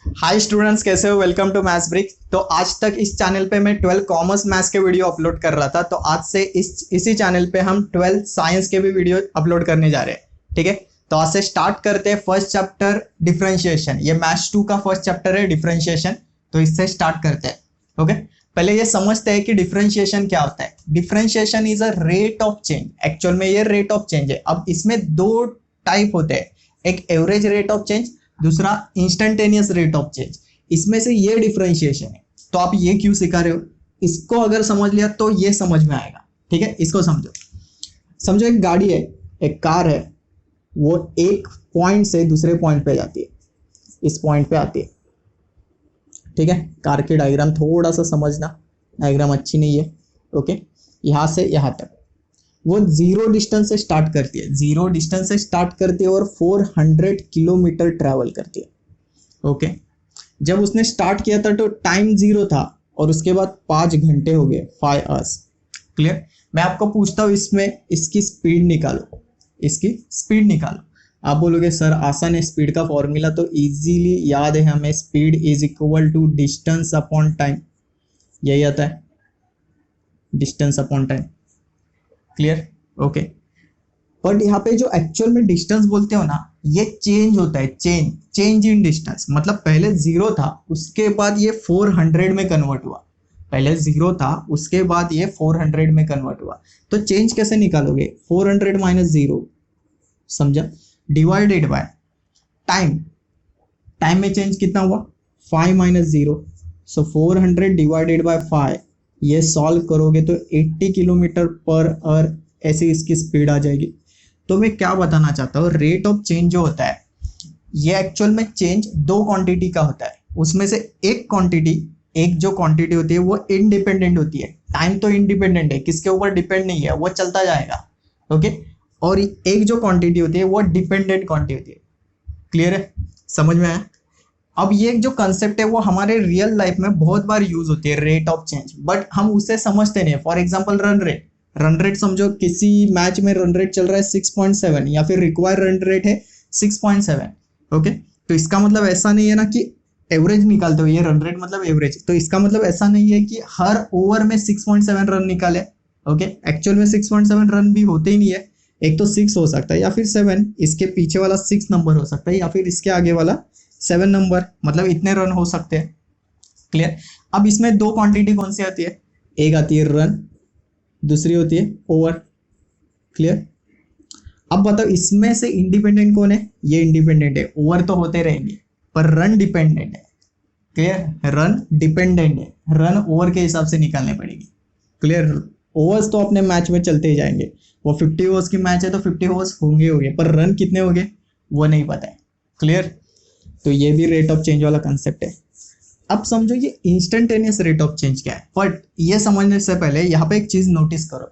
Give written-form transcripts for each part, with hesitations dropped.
हाय students, कैसे हो? Welcome to Maths Brick. तो आज तक इस चैनल पे मैं 12 कॉमर्स मैथ्स के वीडियो अपलोड कर रहा था। तो आज से इसी चैनल पे हम 12 साइंस के भी वीडियो अपलोड करने जा रहे हैं। ठीक है, तो आज से स्टार्ट करते हैं। फर्स्ट चैप्टर डिफरेंशिएशन, ये मैथ्स 2 का फर्स्ट चैप्टर है डिफरेंशिएशन। तो इससे स्टार्ट करते हैं। ओके, पहले ये समझते हैं कि डिफरेंशिएशन क्या होता है। Differentiation is a rate of change. Actual में ये रेट ऑफ चेंज है। अब इसमें दो टाइप होते हैं, एक एवरेज रेट ऑफ चेंज, दूसरा इंस्टेंटेनियस रेट ऑफ चेंज। इसमें से ये डिफरेंशिएशन है। तो आप ये क्यों सिखा रहे हो, इसको अगर समझ लिया तो ये समझ में आएगा। ठीक है, इसको समझो। समझो एक गाड़ी है, एक कार है, वो एक पॉइंट से दूसरे पॉइंट पे जाती है, इस पॉइंट पे आती है। ठीक है, कार की डायग्राम थोड़ा सा समझना, डायग्राम अच्छी नहीं है। ओके, यहां से यहां तक वो जीरो डिस्टेंस से स्टार्ट करती है, जीरो डिस्टेंस से स्टार्ट करती है और 400 किलोमीटर ट्रैवल करती है। ओके, जब उसने स्टार्ट किया था तो टाइम जीरो था और उसके बाद 5 घंटे हो गए, 5 आवर्स। क्लियर? मैं आपको पूछता हूँ इसमें इसकी स्पीड निकालो, इसकी स्पीड निकालो। आप बोलोगे सर आसान है, स्पीड का फॉर्मूला तो इजीली याद है हमें, speed is equal to distance upon time, यही आता है, distance upon time. Clear? Okay, but यहाँ पे जो एक्चुअल में डिस्टेंस बोलते हो ना, ये चेंज होता है, चेंज इन डिस्टेंस। मतलब पहले जीरो था, उसके बाद ये 400 में कन्वर्ट हुआ। पहले जीरो था, उसके बाद ये 400 में कन्वर्ट हुआ। तो चेंज कैसे निकालोगे? 400 माइनस जीरो, समझा, डिवाइडेड बाय टाइम। टाइम में चेंज कितना हुआ? 5 minus zero, so 400 divided by 5। ये सॉल्व करोगे तो 80 किलोमीटर पर आवर ऐसी इसकी स्पीड आ जाएगी। तो मैं क्या बताना चाहता हूँ, रेट ऑफ चेंज जो होता है ये एक्चुअल में चेंज दो क्वांटिटी का होता है। उसमें से एक जो क्वांटिटी होती है वो इंडिपेंडेंट होती है। टाइम तो इंडिपेंडेंट है, किसके ऊपर डिपेंड नहीं है, वो चलता जाएगा। ओके, और एक जो क्वांटिटी होती है वो डिपेंडेंट क्वांटिटी होती है। क्लियर है? समझ में आया? अब ये जो कंसेप्ट है वो हमारे रियल लाइफ में बहुत बार यूज होती है, रेट ऑफ चेंज, बट हम उसे समझते नहीं। फॉर एग्जांपल रन रेट समझो, किसी मैच में रन रेट चल रहा है 6.7 या फिर रिक्वायर्ड रन रेट है 6.7। ओके, तो इसका मतलब ऐसा नहीं है ना कि एवरेज निकालते हो, ये रन रेट मतलब एवरेज, तो इसका मतलब ऐसा नहीं है कि हर ओवर में 6.7 रन निकाले। ओके, एक्चुअल में 6.7 रन भी होते ही नहीं है। एक तो 6 हो सकता है या फिर 7, इसके पीछे वाला 6 नंबर हो सकता है या फिर इसके आगे वाला 7 नंबर, मतलब इतने रन हो सकते हैं। क्लियर? अब इसमें दो क्वांटिटी कौन सी आती है? एक आती है रन, दूसरी होती है ओवर। क्लियर? अब बताओ इसमें से इंडिपेंडेंट कौन है? ये इंडिपेंडेंट है, ओवर तो होते रहेंगे पर रन डिपेंडेंट है। क्लियर? रन डिपेंडेंट है, रन ओवर के हिसाब से निकालने पड़ेगी। क्लियर? ओवर्स तो अपने मैच में चलते ही जाएंगे, वो 50 ओवर्स की मैच है तो 50 ओवर्स होंगे, पर रन कितने होंगे वो नहीं पता है। क्लियर? तो ये भी रेट ऑफ चेंज वाला कंसेप्ट है। अब समझो ये इंस्टेंटेनियस रेट ऑफ चेंज क्या है। बट ये समझने से पहले यहाँ पे एक चीज नोटिस करो,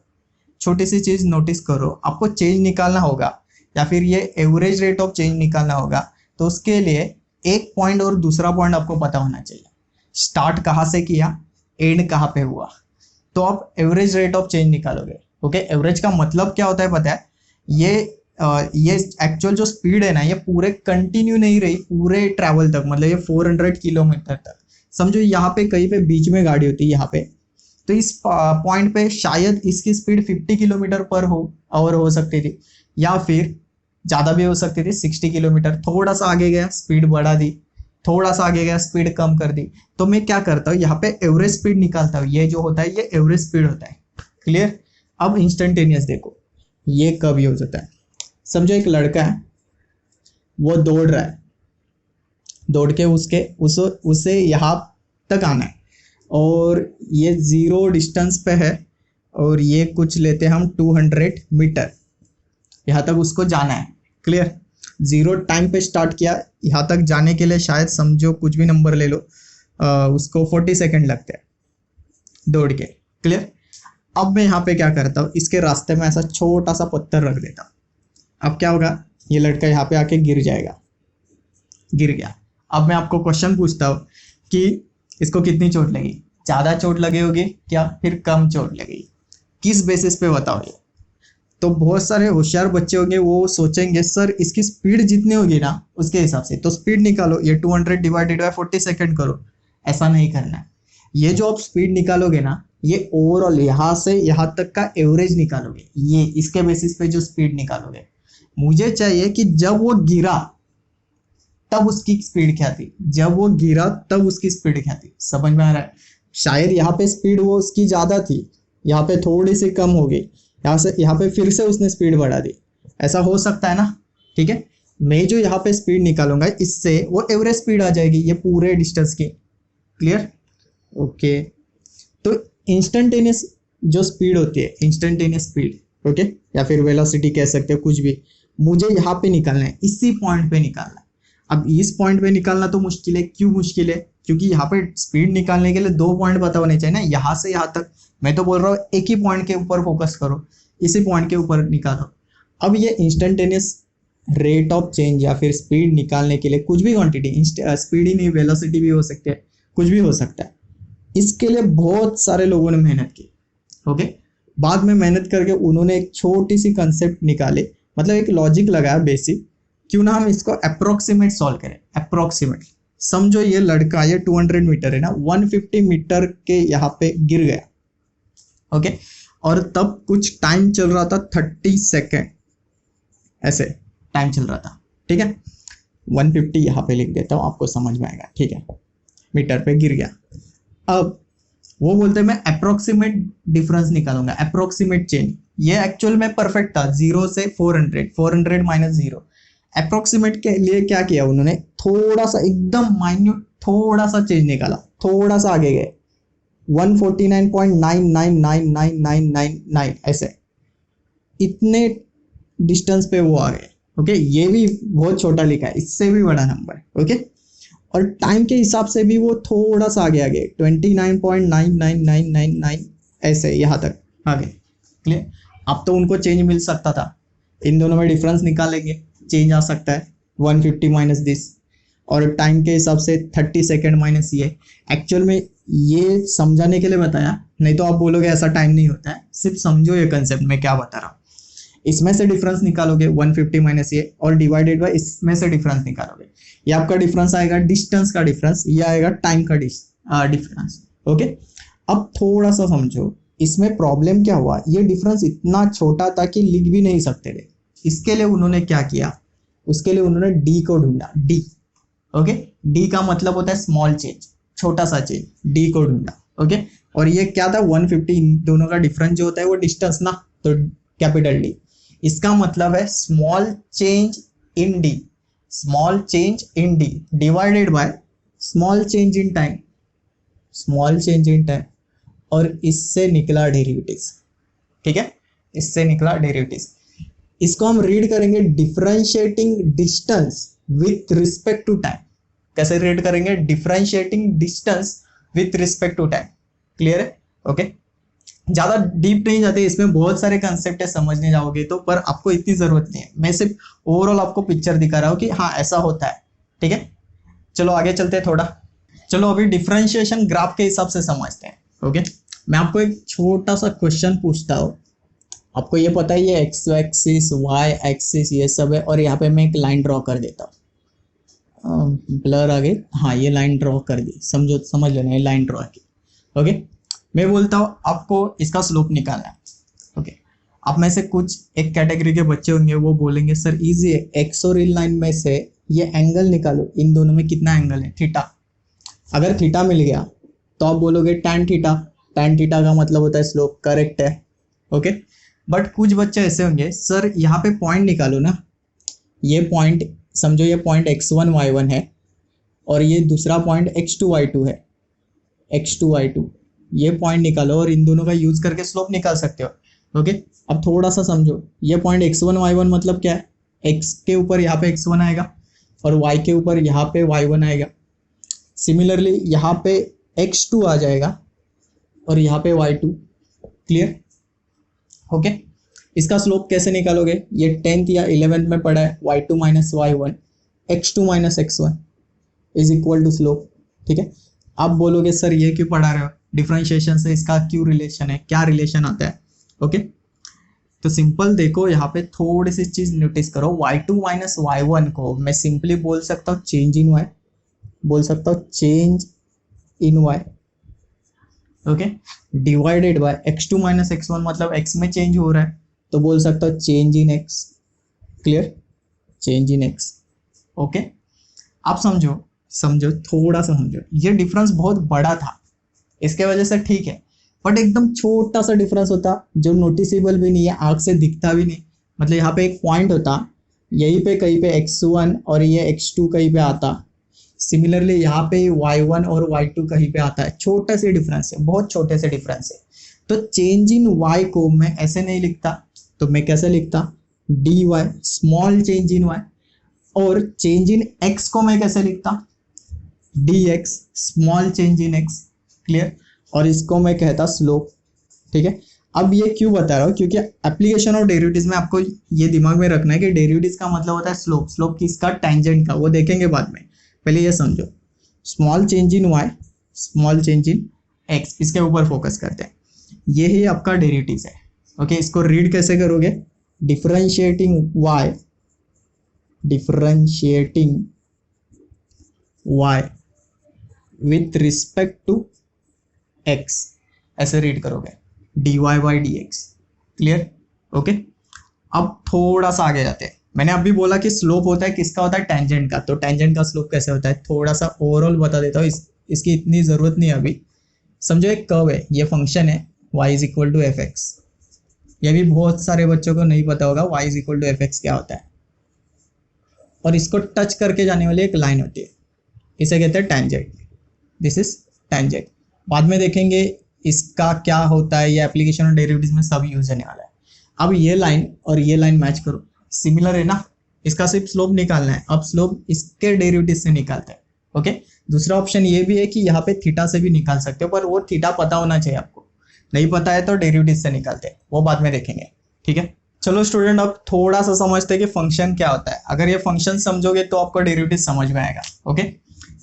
छोटी सी चीज नोटिस करो। आपको चेंज निकालना होगा या फिर ये एवरेज रेट ऑफ चेंज निकालना होगा, तो उसके लिए एक पॉइंट और दूसरा पॉइंट आपको पता होना चाहिए। स्टार्ट कहाँ से किया, एंड कहाँ पे हुआ, तो आप एवरेज रेट ऑफ चेंज निकालोगे। ओके, एवरेज का मतलब क्या होता है पता है? ये एक्चुअल जो स्पीड है ना, ये पूरे कंटिन्यू नहीं रही पूरे ट्रैवल तक, मतलब ये 400 किलोमीटर तक। समझो यहाँ पे कहीं पे बीच में गाड़ी होती है यहाँ पे, तो इस पॉइंट पे शायद इसकी स्पीड 50 किलोमीटर पर आवर हो सकती थी, या फिर ज़्यादा भी हो सकती थी 60 किलोमीटर। थोड़ा सा आगे गया स्पीड बढ़ा दी, थोड़ा सा आगे गया स्पीड कम कर दी। तो मैं क्या करता हूँ, यहाँ पे एवरेज स्पीड निकालता हूँ। ये जो होता है ये एवरेज स्पीड होता है। क्लियर? अब इंस्टेंटेनियस देखो ये कब यूज होता है। समझो एक लड़का है, वो दौड़ रहा है, दौड़ के उसे यहाँ तक आना है और ये जीरो डिस्टेंस पे है और ये कुछ लेते हैं हम 200 मीटर, यहाँ तक उसको जाना है। क्लियर? जीरो टाइम पे स्टार्ट किया, यहाँ तक जाने के लिए शायद समझो कुछ भी नंबर ले लो, उसको 40 सेकेंड लगते हैं दौड़ के। क्लियर? अब मैं यहाँ पे क्या करता हूँ, इसके रास्ते में ऐसा छोटा सा पत्थर रख देता हूँ। अब क्या होगा, ये लड़का यहाँ पे आके गिर जाएगा, गिर गया। अब मैं आपको क्वेश्चन पूछता हूँ कि इसको कितनी चोट लगी, ज़्यादा चोट लगी होगी क्या फिर कम चोट लगेगी, किस बेसिस पे बताओ ये? तो बहुत सारे होशियार बच्चे होंगे, वो सोचेंगे सर इसकी स्पीड जितनी होगी ना उसके हिसाब से तो स्पीड निकालो, ये 200 डिवाइडेड बाय 40 सेकंड करो। ऐसा नहीं करना है। ये जो आप स्पीड निकालोगे ना, ये ओवरऑल यहाँ से यहाँ तक का एवरेज निकालोगे, ये इसके बेसिस पे जो स्पीड निकालोगे। मुझे चाहिए कि जब वो गिरा तब उसकी स्पीड क्या थी, जब वो गिरा तब उसकी स्पीड क्या थी। समझ में आ रहा है? शायद यहाँ पे स्पीड वो उसकी ज्यादा थी, यहाँ पे थोड़ी सी कम हो गई, यहाँ से यहाँ पे फिर से उसने स्पीड बढ़ा दी, ऐसा हो सकता है ना। ठीक है, मैं जो यहाँ पे स्पीड निकालूंगा इससे वो एवरेज स्पीड आ जाएगी ये पूरे डिस्टेंस की। क्लियर? ओके, तो इंस्टेंटेनियस जो स्पीड होती है, इंस्टेंटेनियस स्पीड, ओके, या फिर वेलोसिटी कह सकते हो, कुछ भी, मुझे यहाँ पे निकालना है, इसी पॉइंट पे निकालना है। अब इस पॉइंट पे निकालना तो मुश्किल है। क्यों मुश्किल है? क्योंकि यहाँ पे स्पीड निकालने के लिए 2 पॉइंट पता होने चाहिए ना, यहाँ से यहाँ तक। मैं तो बोल रहा हूँ एक ही पॉइंट के ऊपर फोकस करो, इसी पॉइंट के ऊपर निकालो। अब ये इंस्टेंटेनियस रेट ऑफ चेंज या फिर स्पीड निकालने के लिए कुछ भी क्वांटिटी, स्पीड ही नहीं, वेलोसिटी भी हो सकती है, कुछ भी हो सकता है। इसके लिए बहुत सारे लोगों ने मेहनत की। ओके, बाद में मेहनत करके उन्होंने एक छोटी सी कंसेप्ट निकाले, मतलब एक लॉजिक लगाया बेसिक। क्यों ना हम इसको अप्रोक्सीमेट सॉल्व करें। अप्रोक्सीमेट समझो, ये लड़का, ये 200 मीटर है ना, 150 मीटर के यहाँ पे गिर गया। ओके, और तब कुछ टाइम चल रहा था 30 सेकेंड, ऐसे टाइम चल रहा था। ठीक है, 150 यहाँ पे लिख देता हूँ, आपको समझ में आएगा। ठीक है, मीटर पे गिर गया। अब वो बोलते हैं मैं अप्रोक्सीमेट डिफरेंस निकालूंगा, अप्रोक्सीमेट चेंज। ये एक्चुअल में परफेक्ट था, 0 से 400 माइनस 0। अप्रोक्सीमेट के लिए क्या किया उन्होंने, थोड़ा सा एकदम माइन्यूट थोड़ा सा चेंज निकाला, थोड़ा सा आगे गए, 149.999999 ऐसे, इतने डिस्टेंस पे वो आ गए। ओके, ये भी बहुत छोटा लिखा है, इससे भी बड़ा नंबर। ओके, और टाइम के हिसाब से भी वो थोड़ा सा आगे आ गए, 29.99999 ऐसे यहाँ तक आ गए। क्लियर? अब तो उनको चेंज मिल सकता था, इन दोनों में डिफरेंस निकालेंगे, चेंज आ सकता है 150 माइनस दिस, और टाइम के हिसाब से 30 सेकेंड माइनस ये। एक्चुअल में ये समझाने के लिए बताया, नहीं तो आप बोलोगे ऐसा टाइम नहीं होता है। सिर्फ समझो ये कंसेप्ट मैं क्या बता रहा हूँ। इसमें से डिफरेंस निकालोगे 150 माइनस ये, और डिवाइडेड बाय इसमें से डिफरेंस निकालोगे, ये आपका डिफरेंस आएगा डिस्टेंस का डिफरेंस, ये आएगा टाइम का डिफरेंस। ओके, अब थोड़ा सा समझो, इसमें प्रॉब्लम क्या हुआ, ये डिफरेंस इतना छोटा था कि लिख भी नहीं सकते थे। इसके लिए उन्होंने क्या किया, उसके लिए उन्होंने डी को ढूंढा। डी, ओके, डी का मतलब होता है स्मॉल चेंज, छोटा सा चेंज, डी को ढूंढा। ओके, और ये क्या था, 150, इन दोनों का डिफरेंस जो होता है वो डिस्टेंस ना, तो कैपिटल डी। इसका मतलब है small change in D, small change in D divided by small change in time, small change in time, और इससे निकला डेरिवेटिव्स। ठीक है, इससे निकला डेरिवेटिव्स। इसको हम रीड करेंगे differentiating distance with respect to time. कैसे रीड करेंगे, differentiating distance with respect to time. Clear है? ओके, ज्यादा डीप नहीं जाते, इसमें बहुत सारे कंसेप्ट है, समझने जाओगे तो, पर आपको इतनी जरूरत नहीं है। मैं सिर्फ ओवरऑल आपको पिक्चर दिखा रहा हूँ कि हाँ ऐसा होता है। ठीक है, चलो आगे चलते हैं थोड़ा। चलो अभी डिफरेंशिएशन ग्राफ के हिसाब से समझते हैं। ओके, मैं आपको एक छोटा सा क्वेश्चन पूछता हूँ। आपको ये पता है ये एक्स एक्सिस वाई एक्सिस ये सब है, और यहाँ पे मैं एक लाइन ड्रॉ कर देता हूँ। ब्लर आ गई, हाँ ये लाइन ड्रॉ कर दी, समझो, समझ लेना, ये लाइन ड्रॉ की। ओके, मैं बोलता हूँ आपको इसका स्लोप निकालना है। ओके, आप में से कुछ एक कैटेगरी के बच्चे होंगे, वो बोलेंगे सर इजी है, एक्स और इन लाइन में से ये एंगल निकालो, इन दोनों में कितना एंगल है, थीटा। अगर थीटा मिल गया तो आप बोलोगे टैन थीटा, टैन थीटा का मतलब होता है स्लोप। करेक्ट है। ओके, बट कुछ बच्चे ऐसे होंगे सर यहाँ पे पॉइंट निकालो ना, ये पॉइंट समझो, ये पॉइंट x1 y1 है, और ये दूसरा पॉइंट x2 y2 है, x2 y2, ये पॉइंट निकालो और इन दोनों का यूज करके स्लोप निकाल सकते हो। ओके, अब थोड़ा सा समझो, ये पॉइंट x1 y1 मतलब क्या है, x के ऊपर यहाँ पे x1 आएगा और y के ऊपर यहाँ पे y1 आएगा। सिमिलरली यहाँ पे x2 आ जाएगा और यहाँ पे y2। क्लियर? ओके, इसका स्लोप कैसे निकालोगे, ये 10th या 11th में पढ़ा है, y2 minus y1 x2 minus x1 is equal to slope. ठीक है, आप बोलोगे सर ये क्यों पढ़ा रहे हो, डिफरेंशिएशन से इसका क्यों रिलेशन है, क्या रिलेशन आता है। ओके, तो सिंपल देखो यहाँ पे थोड़ी सी चीज नोटिस करो, y2 माइनस y1 को मैं सिंपली बोल सकता हूँ चेंज इन y, बोल सकता हूँ change in y, okay, divided by x2 minus x1 मतलब x में चेंज हो रहा है तो बोल सकता हूँ change in x, clear, change in x, okay. आप समझो समझो थोड़ा सा समझो, ये डिफरेंस बहुत बड़ा था इसके वजह से ठीक है, बट एकदम छोटा सा डिफरेंस होता जो नोटिसेबल भी नहीं है, आँख से दिखता भी नहीं, मतलब यहाँ पे एक पॉइंट होता, यहीं पे कहीं पे x1 और ये x2 कहीं पे आता, सिमिलरली यहाँ पे y1 और y2 कहीं पे आता है, छोटे से डिफरेंस है, बहुत छोटे से डिफरेंस है। तो चेंज इन y को मैं ऐसे नहीं लिखता, तो मैं कैसे लिखता, dy small change in y, और चेंज इन x को मैं कैसे लिखता, dx small change in x, clear, और इसको मैं कहता स्लोप, ठीक है। अब ये क्यों बता रहा हूँ, क्योंकि एप्लीकेशन ऑफ डेरिवेटिव्स में आपको ये दिमाग में रखना है कि डेरिवेटिव्स का मतलब होता है स्लोप, स्लोप किसका, टेंजेंट का, वो देखेंगे बाद में, पहले ये समझो, small change in y small change in x, इसके ऊपर फोकस करते हैं, ये ही आपका डेरिवेटिव्स है, ओके। इसको रीड कैसे करोगे, differentiating y with respect to x, ऐसे रीड करोगे, dy by dx, clear, okay. अब थोड़ा सा आगे जाते हैं, मैंने अभी बोला कि स्लोप होता है किसका, होता है टेंजेंट का, तो टेंजेंट का स्लोप कैसे होता है, थोड़ा सा ओवरऑल बता देता हूँ, इसकी इतनी ज़रूरत नहीं है अभी। समझो एक कर्व है, ये फंक्शन है y is equal to f x, ये भी बहुत सारे बच्चों को नहीं पता होगा y is equal to f x क्या होता है, और इसको टच करके जाने वाली एक लाइन होती है, इसे कहते हैं टेंजेंट, दिस इज टेंजेंट, बाद में देखेंगे इसका क्या होता है, ये एप्लीकेशन और डेरिवेटिव्स में सब यूज होने वाला है। अब ये लाइन और ये लाइन मैच करो, सिमिलर है ना, इसका सिर्फ स्लोप निकालना है, अब स्लोप इसके डेरिवेटिव से निकालते हैं, ओके। दूसरा ऑप्शन ये भी है कि यहाँ पे थीटा से भी निकाल सकते हो, पर वो थीटा पता होना चाहिए आपको, नहीं पता है तो डेरिवेटिव से निकालते हैं, वो बाद में देखेंगे, ठीक है। चलो स्टूडेंट, अब थोड़ा सा समझते हैं कि फंक्शन क्या होता है, अगर ये फंक्शन समझोगे तो आपको डेरिवेटिव समझ में आएगा, ओके।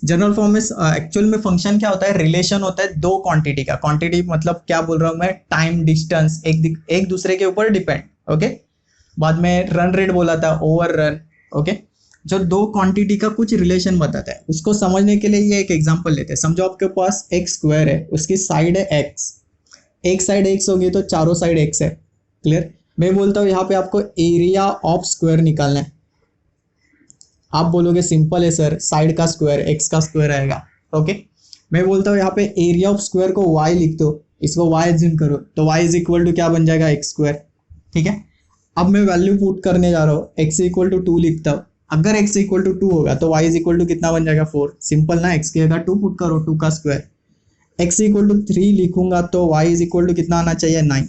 जनरल फॉर्म में एक्चुअल में फंक्शन क्या होता है, रिलेशन होता है दो क्वांटिटी का, क्वांटिटी मतलब क्या बोल रहा हूँ मैं, टाइम, डिस्टेंस, एक दूसरे के ऊपर डिपेंड, ओके। बाद में रन रेट बोला था, ओवर रन, ओके। जो दो क्वांटिटी का कुछ रिलेशन बताता है, उसको समझने के लिए ये एक एग्जांपल लेते हैं। समझो आपके पास एक्स स्क्वायर है, उसकी साइड है एक्स, एक साइड एक्स होगी तो चारों साइड एक्स है, क्लियर। मैं बोलता हूँ यहाँ पे आपको एरिया ऑफ स्क्वायर निकालना है, आप बोलोगे सिंपल है सर, साइड का स्क्वायर एक्स का स्क्वायर आएगा, ओके। मैं बोलता हूँ यहाँ पे एरिया ऑफ स्क्वायर को y लिख दो, इसको y एज्यूम करो, तो y इज इक्वल टू क्या बन जाएगा, एक्स स्क्वायर, ठीक है। अब मैं वैल्यू पुट करने जा रहा हूँ, x इक्वल टू 2 लिखता हूँ, अगर x इक्वल टू 2 होगा तो y इज इक्वल टू कितना बन जाएगा, 4, सिंपल ना, x की जगह 2 पुट करो, 2 का स्क्वायर, x इक्वल टू 3 लिखूंगा तो y इज इक्वल टू कितना आना चाहिए, 9,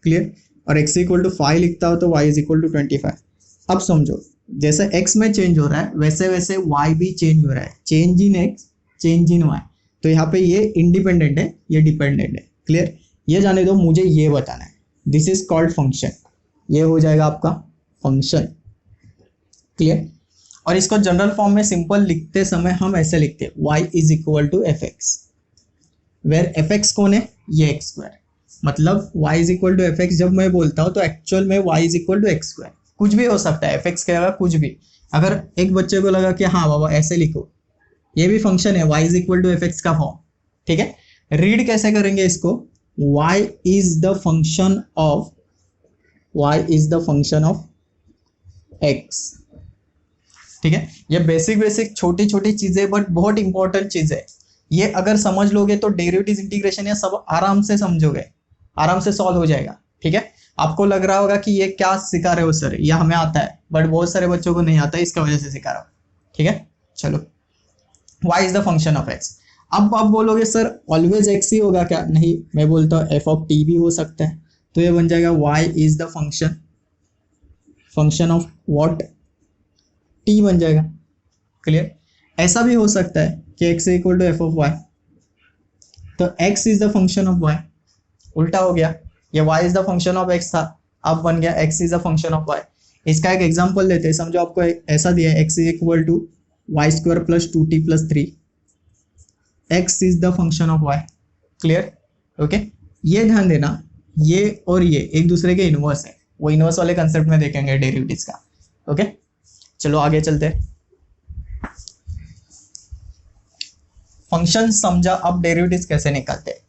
क्लियर, और x इक्वल टू 5 लिखता हो तो y इज इक्वल टू 25। अब समझो जैसे x में चेंज हो रहा है वैसे वैसे y भी चेंज हो रहा है, change in x change in y, तो यहाँ पे ये इंडिपेंडेंट है, ये डिपेंडेंट है, क्लियर। ये जाने दो, मुझे ये बताना है, दिस इज कॉल्ड फंक्शन, ये हो जाएगा आपका फंक्शन, क्लियर। और इसको जनरल फॉर्म में सिंपल लिखते समय हम ऐसे लिखते हैं, y is equal to f x, where f x कौन है, ये एक्स स्क्वायर, मतलब y is equal to f x जब मैं बोलता हूँ तो एक्चुअल में y is equal to x square, कुछ भी हो सकता है, एफ एक्स कहेगा कुछ भी। अगर एक बच्चे को लगा कि हाँ बाबा ऐसे लिखो, ये भी फंक्शन है, y is equal to f x का फॉर्म, ठीक है। रीड कैसे करेंगे इसको, y is the function of x, ठीक है। ये बेसिक छोटी छोटी चीजें बट बहुत इंपॉर्टेंट चीज है, ये अगर समझ लोगे तो डेरिवेटिव इंटीग्रेशन या सब आराम से समझोगे, आराम से सॉल्व हो जाएगा, ठीक है। आपको लग रहा होगा कि ये क्या सिखा रहे हो सर, ये हमें आता है, बट बहुत सारे बच्चों को नहीं आता है, इसका वजह से सिखा रहा हूँ, ठीक है। चलो, y is the function of x। अब आप बोलोगे सर ऑलवेज x ही होगा क्या, नहीं, मैं बोलता हूँ f ऑफ t भी हो सकता है, तो ये बन जाएगा y is the function of what, t बन जाएगा, क्लियर। ऐसा भी हो सकता है कि x equal to f of y, तो x is the function of y, उल्टा हो गया, ये y is the function of x था, अब बन गया x is the function of y। इसका एक एग्जांपल लेते हैं, समझो आपको ऐसा दिया है, x is equal to y square plus 2t plus 3, x is the function of y, clear, okay. ये ध्यान देना, ये और ये एक दूसरे के इनवर्स है, वो इनवर्स वाले कंसेप्ट में देखेंगे डेरिवेटिव्स का। ओके, चलो आगे चलते हैं। फंक्शन समझा, अब डेरिवेटिव्स कैसे निकालते हैं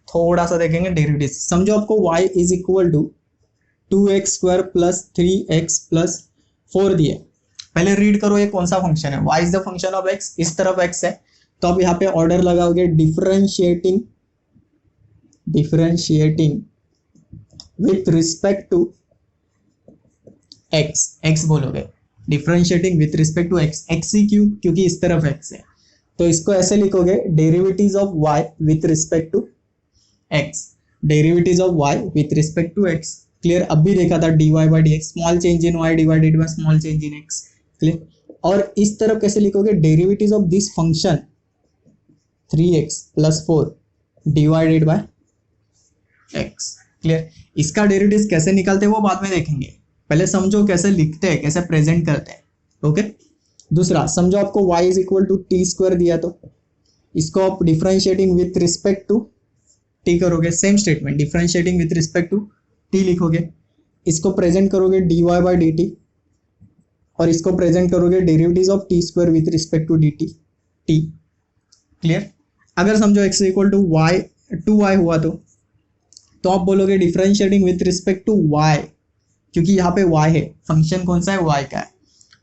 थोड़ा सा देखेंगे। डेरिवेटिव्स समझो, आपको y is equal to 2x² plus 3x plus 4 दिए। पहले रीड करो ये कौन सा फंक्शन है, y is the function of x, इस तरफ x है, तो आप यहाँ पे ऑर्डर लगाओगे differentiating with respect to x, x बोलोगे differentiating with respect to x, x ही क्यों, क्योंकि इस तरफ x है, तो इसको ऐसे लिखोगे derivatives of y with respect to x, derivatives of y with respect to x। Clear, अब भी देखा था dy by d x, small change in y divided by small change in x। Clear, और इस तरफ कैसे लिखोगे, derivatives of this function 3x plus 4 divided by x। Clear, इसका डेरिवेटिव्स कैसे निकालते हैं वो बाद में देखेंगे, पहले समझो कैसे लिखते हैं, कैसे प्रेजेंट करते हैं। ओके, दूसरा समझो आपको y is equal to t² दिया, तो इसको आप differentiating with respect to t करोगे, same statement differentiating with respect to t लिखोगे, इसको प्रेजेंट करोगे dy बाई dt, और इसको प्रेजेंट करोगे derivatives of t² with respect to dt t। Clear, अगर समझो x equal to y 2y हुआ तो आप बोलोगे differentiating with respect to y, क्योंकि यहाँ पे y है, फंक्शन कौन सा है, y का है,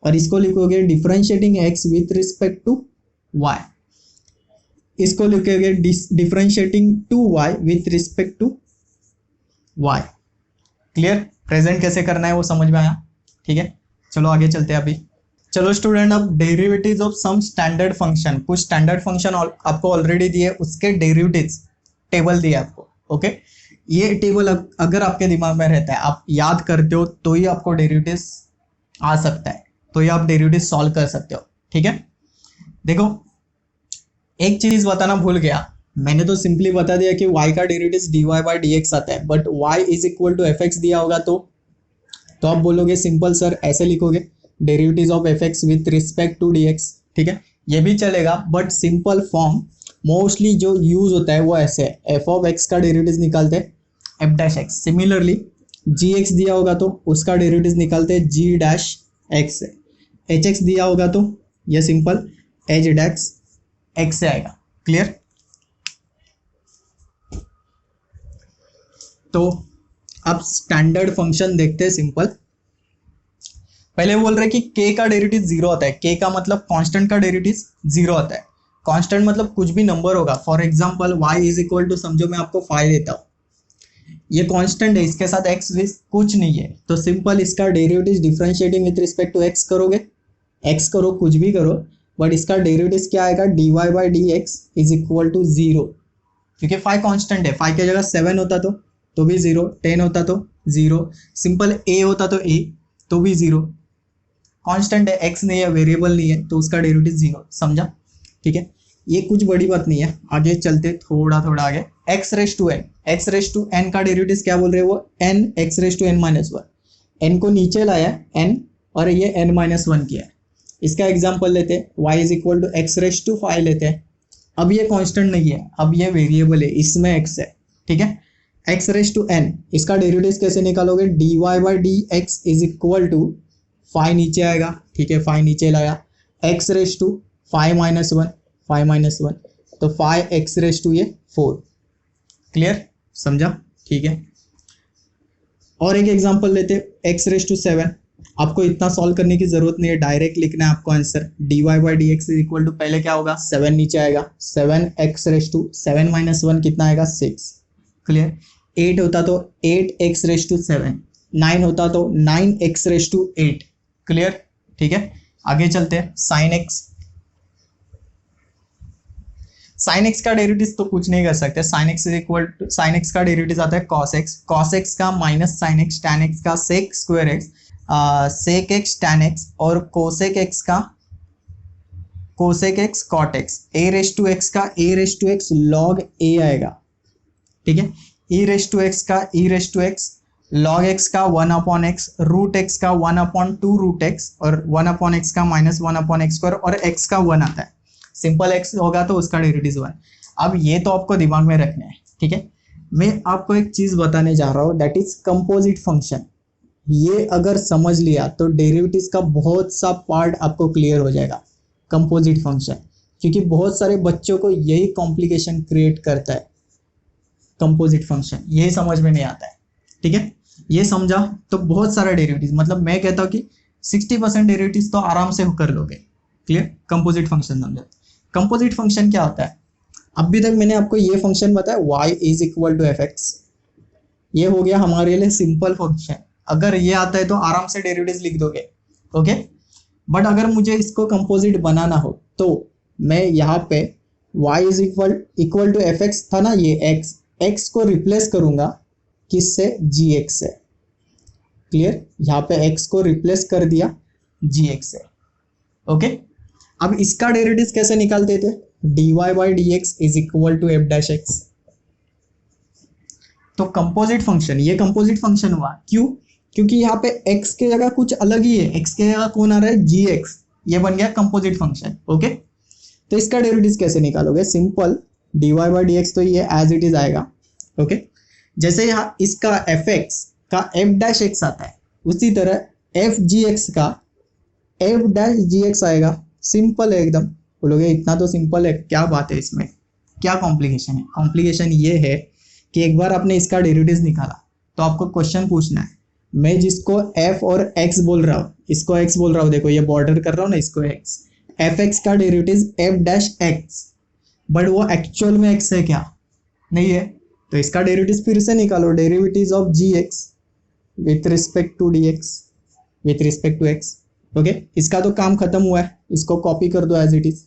और इसको लिखोगे differentiating x with respect to y, इसको लिखोगे differentiating 2y with respect to y। Clear, present कैसे करना है वो समझ में आया। ठीक है, चलो आगे चलते हैं अभी। चलो स्टूडेंट, अब derivatives of some standard function, कुछ स्टैंडर्ड फंक्शन आपको ऑलरेडी दिए, उसके डेरिवेटिव्स टेबल दिया आपको। ओके, ये टेबल अगर आपके दिमाग में रहता है, आप याद करते हो, तो ही आपको डेरिवेटिव्स आ सकता है, तो ही आप डेरिवेटिव्स सॉल्व कर सकते हो। ठीक है, देखो एक चीज बताना भूल गया, मैंने तो सिंपली बता दिया कि y का डेरिवेटिव्स dy बाई dx आता है, but y is equal to fx दिया होगा तो आप बोलोगे सिंपल सर ऐसे लिखोगे derivatives of fx with respect to dx। ठीक है, ये भी चलेगा, बट सिंपल फॉर्म मोस्टली जो यूज होता है वो ऐसे है, f ऑफ x का डेरिवेटिव्स निकालते हैं f dash x, similarly gx दिया होगा तो उसका डेरिवेटिव्स निकालते हैं g डैश x है, hx दिया होगा तो ये सिंपल h डैश x से आएगा। क्लियर, तो अब स्टैंडर्ड फंक्शन देखते हैं सिंपल। पहले बोल रहे कि k का डेरिवेटिव 0 आता है, k का मतलब कांस्टेंट का डेरिवेटिव 0 आता है, कांस्टेंट मतलब कुछ भी नंबर होगा, for example y is equal to, समझो मैं आपको 5 देता हूँ, ये कांस्टेंट है, इसके साथ x कुछ नहीं है, तो सिंपल इसका derivative differentiating with respect to x करोगे, x करो कुछ भी करो, बट इसका डेरिवेटिव क्या आएगा, dy by dx is equal to 0, क्योंकि 5 कांस्टेंट है, 5 की जगह 7 होता तो भी 0, 10 होता तो 0, सिंपल a होता तो a तो भी 0, कांस्टेंट है, x नहीं है, वेरिएबल नहीं है, तो उसका डेरिवेटिव 0। समझा? ठीक है, ये कुछ बड़ी बात नहीं है, आगे चलते थोड़ा आगे। x रेस टू n का डेरिवेटिव क्या बोल रहे हैं वो, n x raise to n minus 1, n को नीचे लाया n और ये n माइनस 1 किया है। इसका एग्जाम्पल लेते हैं, y is equal to x raise to 5 लेते हैं, अब ये कांस्टेंट नहीं है, अब ये वेरिएबल है, इसमें x है। ठीक है, x रेस टू n, इसका डेरिवेटिव कैसे निकालोगे, dy by d x is equal to 5 नीचे आएगा। ठीक है, 5 नीचे लाया, x रेस टू 5 माइनस 1 तो 5x रेस टू ये 4। क्लियर, समझा? ठीक है, और एक एग्जांपल लेते, x रेस टू 7, आपको इतना सॉल्व करने की जरूरत नहीं है, डायरेक्ट लिखना है आपको answer, dy by d x is equal to, पहले क्या होगा 7 नीचे आएगा, 7x रेस टू 7 माइनस 1 कितना आएगा 6। क्लियर, 8 होता तो 8x रेस टू 7, 9 होता तो 9x रेस टू 8। क्लियर, ठीक है, आगे चलते हैं। साइन एक्स का डेरिवेटिव तो कुछ नहीं कर सकते, sine x is equal to, sine x का डेरिवेटिव आता है कॉस एक्स का minus sine x, tan x का sec square x, sec x tan x, और कोसेक एक्स का cosec x cot x, a raise to x का a raise to x log a आएगा। ठीक है, ई रेस टू एक्स का e raise to x, log x का 1 upon x, root x का 1 upon 2 root x, और 1 upon x का minus 1 upon x square, और एक्स का 1 आता है, सिंपल एक्स होगा तो उसका डेरिवेटिव 1। अब ये तो आपको दिमाग में रखना है। ठीक है, मैं आपको एक चीज बताने जा रहा हूँ, दैट इज कंपोजिट फंक्शन। ये अगर समझ लिया तो डेरिवेटिव्स का बहुत सा पार्ट आपको क्लियर हो जाएगा, कंपोजिट फंक्शन। क्योंकि बहुत सारे बच्चों को यही कॉम्प्लिकेशन क्रिएट करता है, कंपोजिट फंक्शन यही समझ में नहीं आता है। ठीक है, ये समझा तो बहुत सारा डेरिवेटिव्स, मतलब मैं कहता हूँ कि 60% डेरिवेटिव्स तो आराम से कर लोगे। क्लियर, कंपोजिट फंक्शन समझा। कंपोजिट फंक्शन क्या होता है? अभी तक मैंने आपको ये फंक्शन बताया y is equal to f x, ये हो गया हमारे लिए सिंपल फंक्शन। अगर ये आता है तो आराम से डेरिवेटिव्स लिख दोगे। ओके, बट अगर मुझे इसको कंपोजिट बनाना हो तो मैं यहाँ पे y is equal to f x था ना, ये x को रिप्लेस करूंगा किससे? gx से। क्लियर, यहाँ पे x को रिप्लेस कर दिया gx से। ओके, अब इसका डेरिवेटिव कैसे निकालते थे? dy by d x is equal to f dash x. तो कंपोजिट फंक्शन, ये कंपोजिट फंक्शन हुआ। क्यों? क्योंकि यहाँ पे x के जगह कुछ अलग ही है, x के जगह कौन आ रहा है? gx, ये बन गया कंपोजिट फंक्शन। ओके, तो इसका डेरिवेटिव कैसे निकालोगे? Simple, dy by d x तो ये एज इट इज आएगा। ओके, जैसे यहाँ इसका fx का f डैश एक्स आता है, उसी तरह f gx का f डैश gx आएगा। सिंपल है एकदम। बोलोगे इतना तो सिंपल है, क्या बात है इसमें, क्या कॉम्प्लिकेशन है? कॉम्प्लिकेशन ये है कि एक बार आपने इसका डेरिवेटिव निकाला तो आपको क्वेश्चन पूछना है, मैं जिसको f और x बोल रहा हूँ, इसको x बोल रहा हूँ, देखो ये बॉर्डर कर रहा हूँ ना, इसको x, fx का derivative f dash x, but वो एक्चुअल में x है क्या? नहीं है, तो इसका डेरिवेटिव फिर से निकालो, derivative of gx with respect to dx with respect to x। Okay, इसका तो काम खत्म हुआ है, इसको कॉपी कर दो एज इट इज।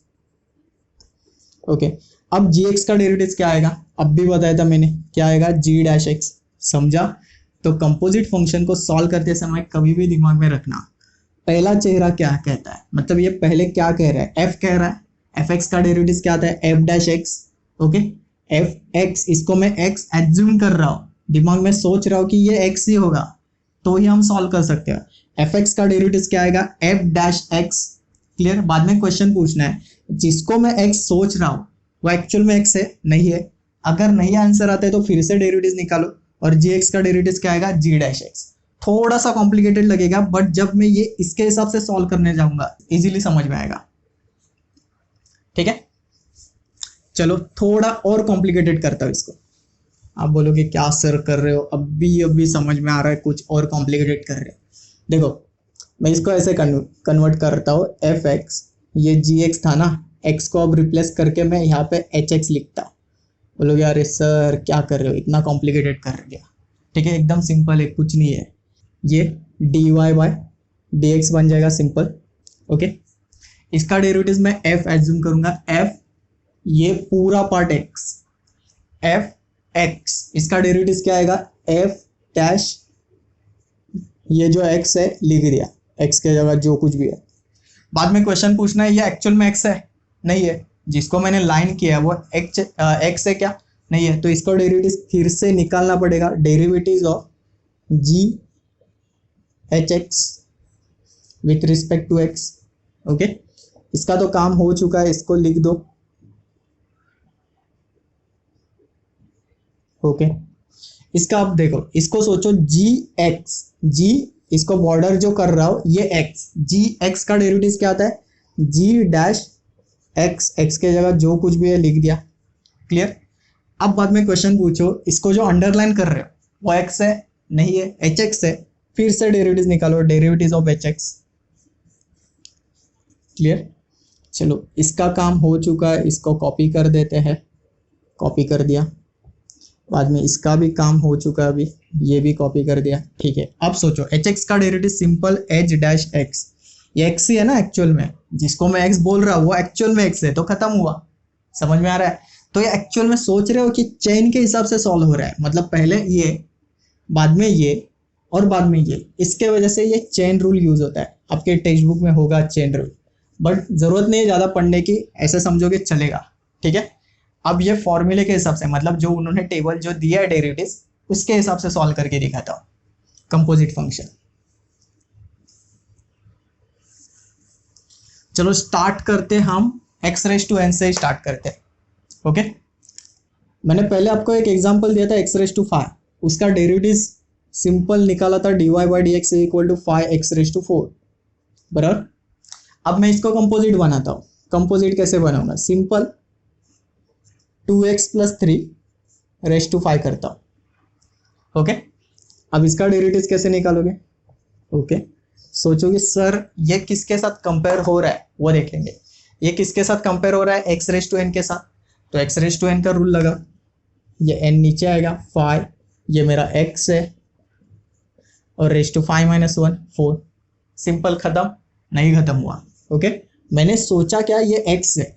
ओके, अब gx का डेरिवेटिव क्या आएगा? अब भी बताया था मैंने, क्या आएगा? g dash x। समझा? तो कंपोजिट फंक्शन को सॉल्व करते समय कभी भी दिमाग में रखना, पहला चेहरा क्या कहता है, मतलब ये पहले क्या कह रहा है? f कह रहा है, fx का डेरिवेटिव क्या आता है? f dash x। Okay, fx, इसको मैं x एज्यूम कर रहा हूँ, दिमाग में सोच रहा हूँ कि ये x ही होगा, तो ही हम सॉल्व कर सकते हैं। fx का डेरिवेटिव क्या आएगा? f dash x। क्लियर, बाद में क्वेश्चन पूछना है, जिसको मैं x सोच रहा हूँ वो एक्चुअल में x है? नहीं है। अगर नहीं आंसर आता है तो फिर से डेरिवेटिव निकालो, और gx का डेरिवेटिव क्या आएगा? g dash x। थोड़ा सा कॉम्प्लिकेटेड लगेगा, बट जब मैं ये इसके हिसाब से सॉल्व करने जाऊंगा इजीली समझ में आएगा। ठीक है, चलो थोड़ा और कॉम्प्लिकेटेड करता हूँ इसको। आप बोलोगे क्या सर कर रहे हो, अभी समझ में आ रहा है, कुछ और कॉम्प्लिकेटेड कर रहे हो। देखो, मैं इसको ऐसे कन्वर्ट करता हूँ, एफ एक्स, ये जी एक्स था ना, एक्स को अब रिप्लेस करके मैं यहाँ पे एच एक्स लिखता हूँ। बोलोगे अरे सर क्या कर रहे हो, इतना कॉम्प्लिकेटेड कर दिया। ठीक है, एकदम सिंपल है, कुछ नहीं है, ये d y by d x बन जाएगा, सिंपल। ओके, इसका डेरिवेटिव मैं एफ एज्यूम करूंगा, एफ ये पूरा पार्ट एक्स, एफ एक्स, इसका डेरिवेटिव क्या आएगा? एफ डैश, ये जो x है लिख दिया, x के जगह जो कुछ भी है। बाद में क्वेश्चन पूछना है ये एक्चुअल में x है? नहीं है, जिसको मैंने लाइन किया है वो x है क्या? नहीं है, तो इसका डेरिवेटिव फिर से निकालना पड़ेगा, derivative of g h x with respect to x। Okay, इसका तो काम हो चुका है, इसको लिख दो। ओके, इसका अब देखो, इसको सोचो g, इसको बॉर्डर जो कर रहा हो ये x, gx का डेरिवेटिव क्या आता है? g डैश x के जगह जो कुछ भी है लिख दिया। क्लियर, अब बाद में क्वेश्चन पूछो, इसको जो अंडरलाइन कर रहे हो वो x है? नहीं है, hx है, फिर से डेरिवेटिव निकालो, डेरिवेटिव ऑफ hx। क्लियर, चलो इसका काम हो चुका है, इसको कॉपी कर देते हैं, कॉपी कर दिया। बाद में इसका भी काम हो चुका है, अभी ये भी कॉपी कर दिया। ठीक है, अब सोचो hx का derivative simple h dash x, ये x ही है ना एक्चुअल में, जिसको मैं x बोल रहा हूँ वो एक्चुअल में x है, तो खत्म हुआ। समझ में आ रहा है? तो ये एक्चुअल में सोच रहे हो कि चेन के हिसाब से सॉल्व हो रहा है, मतलब पहले ये, बाद में ये, और बाद में ये, इसके वजह से ये चेन रूल यूज होता है। आपके टेक्स्ट बुक में होगा चेन रूल, बट जरूरत नहीं है ज्यादा पढ़ने की, ऐसे समझोगे चलेगा। ठीक है, अब ये फॉर्मूले के हिसाब से, मतलब जो उन्होंने टेबल जो दिया है डेरिवेटिव, उसके हिसाब से सॉल्व करके दिखाता हूं कंपोजिट फंक्शन। चलो स्टार्ट करते, हम x रेज टू n से स्टार्ट करते हैं। ओके, मैंने पहले आपको एक एग्जांपल दिया था x⁵5, उसका डेरिवेटिव सिंपल निकाला था dy by d x equal to 5x⁴, बराबर। अब मैं इसको कंपोजिट बनाता हूँ। कंपोजिट कैसे बनाऊंगा? सिंपल 2x प्लस 3⁵ करता हूँ, ओके। अब इसका डेरिवेटिव कैसे निकालोगे? ओके, सोचोगे सर ये किसके साथ कंपेयर हो रहा है, वो देखेंगे। ये किसके साथ कंपेयर हो रहा है? x⁵n के साथ। तो x⁵n का रूल लगा, ये n नीचे आएगा, 5, ये मेरा x है, और (5 - 1) 4। सिंपल, खत्म? नहीं खत्म हुआ, ओके। मैंने सोचा क्या, ये x है,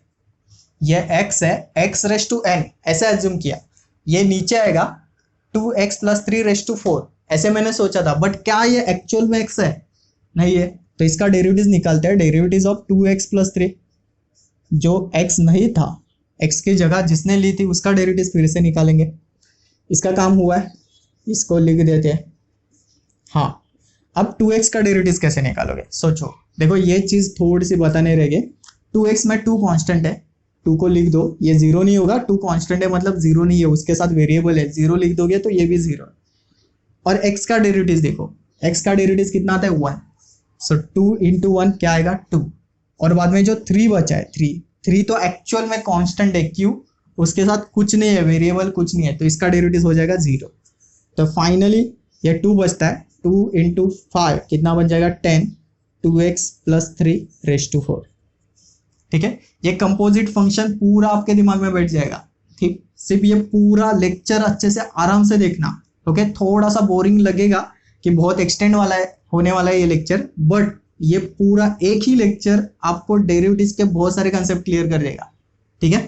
ये x है, x⁵n ऐसे एज्यूम किया, ये नीचे आएगा 2x प्लस 3⁴, ऐसे मैंने सोचा था। बट क्या ये एक्चुअल में x है? नहीं है। तो इसका डेरिवेटिव निकालते हैं, डेरिवेटिव ऑफ 2x प्लस 3, जो x नहीं था, x की जगह जिसने ली थी उसका डेरिवेटिव फिर से निकालेंगे। इसका काम हुआ है, इसको लिख देते हैं। हाँ, अब 2x का डेरिवेटिव कैसे निकालोगे? सोचो, देखो ये चीज थोड़ी सी बताने रह गए। 2x में 2 कांस्टेंट है, 2 को लिख दो, ये 0 नहीं होगा, 2 कांस्टेंट है मतलब 0 नहीं है, उसके साथ वेरिएबल है, 0 लिख दोगे तो ये भी 0। और x का डेरिवेटिव देखो, x का डेरिवेटिव कितना आता है? 1। सो 2 इंटू 1 क्या आएगा? 2। और बाद में जो 3 बचा है, 3 तो एक्चुअल में कांस्टेंट है, क्यों? उसके साथ कुछ नहीं है, वेरिएबल कुछ नहीं है, तो इसका डेरिवेटिव हो जाएगा 0। तो फाइनली ये 2 बचता है, 2 इंटू 5 कितना बन जाएगा? 10, 2x प्लस 3⁴। ठीक है, ये कंपोजिट फंक्शन पूरा आपके दिमाग में बैठ जाएगा। ठीक, सिर्फ ये पूरा लेक्चर अच्छे से आराम से देखना, ओके। थोड़ा सा बोरिंग लगेगा कि बहुत एक्सटेंड वाला है, होने वाला है ये लेक्चर, बट ये पूरा एक ही लेक्चर आपको डेरिवेटिव्स के बहुत सारे कंसेप्ट क्लियर कर देगा, ठीक है।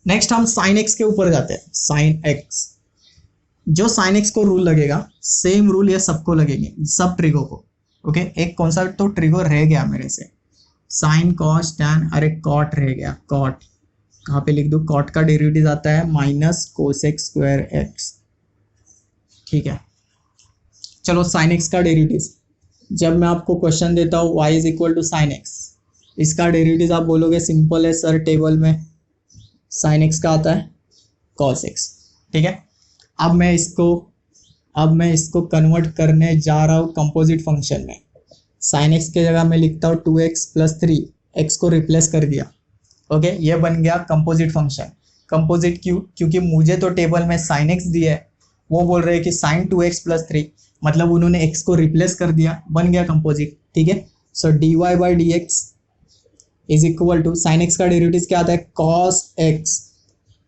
नेक्स्ट हम साइन एक्स के ऊपर जाते हैं। साइन एक्स, जो साइन एक्स को रूल लगेगा, सेम रूल ये सबको लगेंगे, सब ट्रिगो को, ओके। एक कौन सा तो ट्रिगो रह गया मेरे से, साइन कॉस टैन, अरे कॉट रह गया, कॉट कहाँ पे लिख दूँ? कॉट का डेरिवेटिव आता है माइनस कोसेक स्क्वायर एक्स, ठीक है। चलो साइन एक्स का डेरिवेटिव, जब मैं आपको क्वेश्चन देता हूँ y is equal to sine x, इसका डेरिवेटिव आप बोलोगे सिंपल है सर, टेबल में साइन एक्स का आता है कॉस एक्स, ठीक है। अब मैं इसको कन्वर्ट करने जा रहा हूँ कंपोजिट फंक्शन में। साइन एक्स के जगह मैं लिखता हूँ 2x प्लस 3, एक्स को रिप्लेस कर दिया, ओके। ये बन गया कंपोजिट फंक्शन। कंपोजिट क्यों? क्योंकि मुझे तो टेबल में साइन एक्स दिया है, वो बोल रहे हैं कि साइन 2x प्लस 3, मतलब उन्होंने x को रिप्लेस कर दिया, बन गया कंपोजिट, ठीक है। So dy by d x is equal to, sine x का डेरिवेटिव क्या आता है? कॉस एक्स,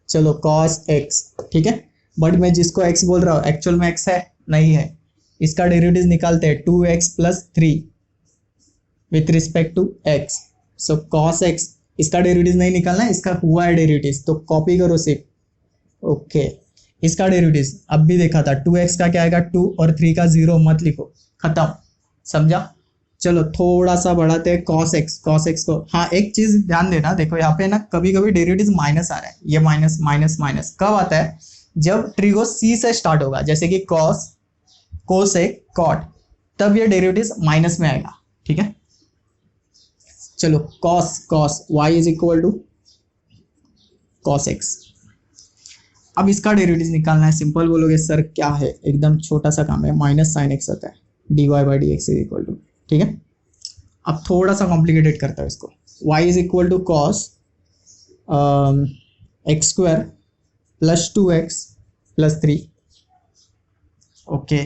चलो कॉस एक्स, ठीक है। बट मैं जिसको x बोल रहा हूँ एक्चुअल में x है नहीं है, इसका डेरिवेटिव निकालते हैं 2x plus 3 with respect to x। So cos x, इसका डेरिवेटिव नहीं निकालना है, इसका हुआ है डेरिवेटिव, तो कॉपी करो सिर्फ, ओके। इसका डेरिवेटिव अब भी देखा था, 2x का क्या आएगा? 2 और 3 का 0 मत लिखो, खत्म, समझा। चलो थोड़ा सा बढ़ाते हैं कॉस एक्स को। हाँ, एक चीज ध्यान देना, देखो यहाँ पे ना कभी कभी डेरिवेटिव माइनस आ रहा है, ये माइनस माइनस माइनस कब आता है? जब ट्रिगो सी से स्टार्ट होगा, जैसे कि कॉस, कोसेक, कॉट, तब ये डेरिवेटिव माइनस में आएगा, ठीक है। चलो cos y is equal to cos x. अब इसका डेरिवेटिव निकालना है, सिंपल बोलोगे सर क्या है, एकदम छोटा सा काम है, माइनस साइन एक्स आता है, dy by d x is equal to, ठीक है। अब थोड़ा सा कॉम्प्लिकेटेड करता हूँ इसको, y is equal to cos x square plus 2x plus 3, okay.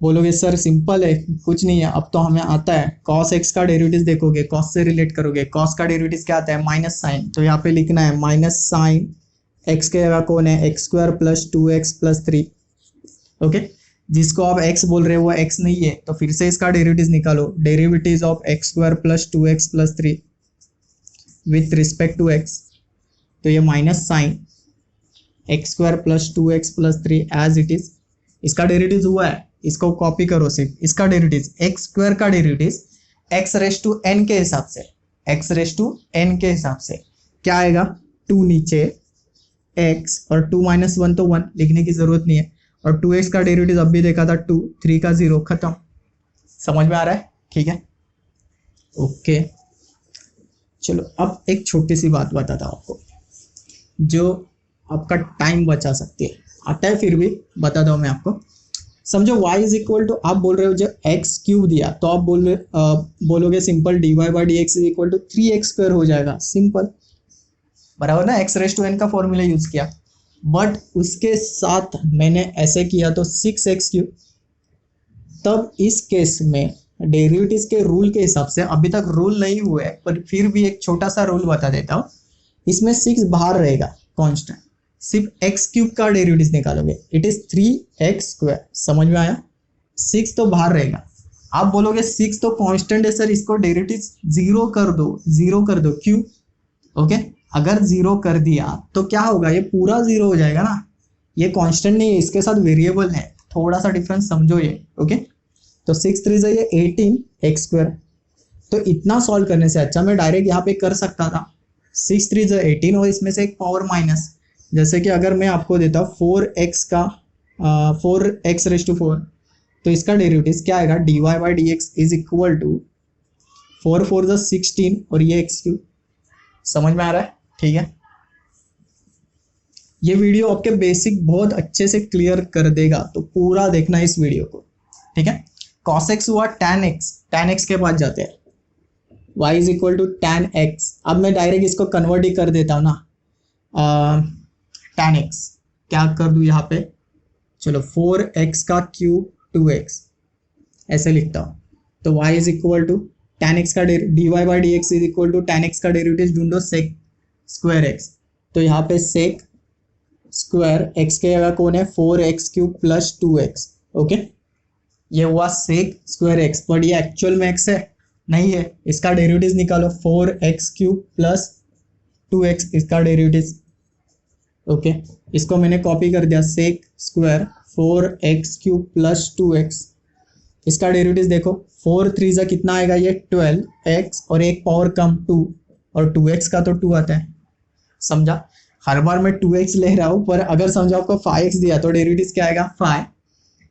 बोलोगे सर सिंपल है, कुछ नहीं है, अब तो हमें आता है। कॉस एक्स का डेरिवेटिव देखोगे, कॉस से रिलेट करोगे, कॉस का डेरिवेटिव क्या आता है? माइनस साइन, तो यहाँ पे लिखना है माइनस साइन एक्स के जगह कौन है? X square plus 2x plus 3, okay. जिसको आप x बोल रहे हो वो x नहीं है, तो फिर से इसका डेरिवेटिव निकालो, derivative of x square plus 2x plus 3 with respect to x, तो ये minus sine x square plus 2x plus 3 as it is, इसका डेरिवेटिव हुआ है, इसको कॉपी करो सिर्फ। इसका डेरिवेटिव एक्स स्क्वायर का डेरिवेटिव x⁵n के हिसाब से, x⁵n के हिसाब से क्या आएगा? 2 नीचे x और 2 माइनस 1 तो 1 लिखने की जरूरत नहीं है, और 2x का डेरिवेटिव अब भी देखा था 2, 3 का 0, खत्म। समझ में आ रहा है? ठीक है, ओके। चलो अब एक छोटी सी बात बताता हूँ आपको, जो आपका टाइम बचा सकती है। आता है फिर भी बता दो मैं आपको। समझो y इज इक्वल टू, आप बोल रहे हो जो एक्स क्यूब दिया तो आप बोलोगे simple dy by d x is equal to 3x square हो जाएगा, सिंपल बराबर ना, x रेस टू n का फॉर्मूला यूज किया। बट उसके साथ मैंने ऐसे किया तो 6x क्यूब। तब इस केस में डेरिवेटिव्स के रूल के हिसाब से, अभी तक रूल नहीं हुए पर फिर भी एक छोटा सा रूल बता देता हूँ, इसमें 6 बाहर रहेगा कांस्टेंट, सिर्फ x क्यूब का डेरिवेटिव निकालोगे, इट इज 3x स्क्वायर। समझ में आया? 6 तो बाहर रहेगा। आप बोलोगे 6 तो कांस्टेंट है सर, इसको डेरिवेटिव जीरो कर दो, जीरो कर दो, क्यों? ओके, अगर जीरो कर दिया तो क्या होगा, ये पूरा जीरो हो जाएगा ना, ये कांस्टेंट नहीं है, इसके साथ वेरिएबल है, थोड़ा सा डिफरेंस समझो ये। ओके, तो 6 3 ये 18x स्क्वायर। तो इतना सॉल्व करने से अच्छा मैं डायरेक्ट यहाँ पे कर सकता था 6 3 18 और इसमें से एक पावर माइनस। जैसे कि अगर मैं आपको देता हूँ 4x का 4x रेस टू 4, तो इसका डेरिवेटिव क्या आएगा, dy by d x is equal to 4 4 16 और ये x क्यूब। समझ में आ रहा है? ठीक है, ये वीडियो आपके बेसिक बहुत अच्छे से क्लियर कर देगा, तो पूरा देखना इस वीडियो को। ठीक है, cos x हुआ tan x, tan x के पास जाते हैं, y is equal to tan x। अब मैं डायरेक्ट इसको कन्वर्ट ही कर देता हूँ ना, tan x क्या कर दूँ यहाँ पे, चलो 4x का क्यूब 2x ऐसे लिखता हूँ। तो y is equal to tan x का dy by d x is equal to tan x का डेरिवेटिव ढूंढो sec स्क्वायर x। तो यहाँ पे sec स्क्वायर x के जगह कौन है, 4x cube plus 2x। Okay, ये हुआ sec स्क्वायर x, बट ये एक्चुअल में x है नहीं है, इसका डेरिवेटिव निकालो 4x क्यूब प्लस 2x इसका डेरिवेटिव। ओके, इसको मैंने कॉपी कर दिया, sec square 4x cube plus 2x इसका डेरिवेटिव देखो, 4 3 कितना आएगा, ये 12x और एक पावर कम 2 और 2x का तो 2 आता है। समझा? हर बार मैं 2x ले रहा हूँ, पर अगर समझो आपको 5x दिया तो डेरिवेटिव क्या आएगा 5,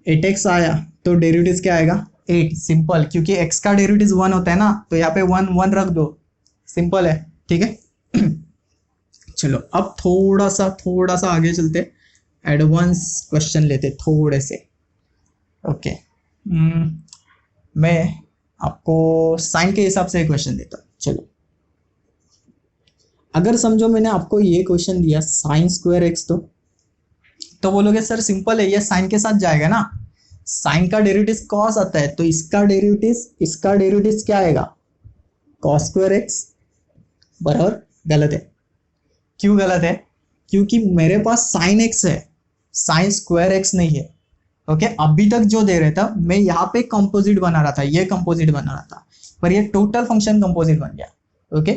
8x आया तो डेरिवेटिव क्या आएगा 8। सिंपल, क्योंकि x का डेरिवेटिव 1 होता है ना, तो यहाँ पे 1 1 रख दो, सिंपल है। ठीक है चलो अब थोड़ा सा आगे चलते, एडवांस क्वेश्चन लेते थोड़े से। ओके, मैं आपको साइन के हिसाब से क्वेश्चन देता हूँ। चलो, अगर समझो मैंने आपको ये क्वेश्चन दिया साइन स्क्वायर एक्स, तो बोलोगे सर सिंपल है, ये साइन के साथ जाएगा ना, साइन का डेरिवेटिव कॉस आता है, तो इसका डेरिवेटिव क्या आएगा, कॉस स्क्वायर एक्स। बराबर? गलत है। क्यों गलत है? क्योंकि मेरे पास साइन एक्स है, साइन स्क्वायर एक्स नहीं है। ओके, अभी तक जो दे रहा था मैं यहाँ पे कंपोजिट बना रहा था, ये कंपोजिट बना रहा था, पर ये टोटल फंक्शन कंपोजिट बन गया। ओके,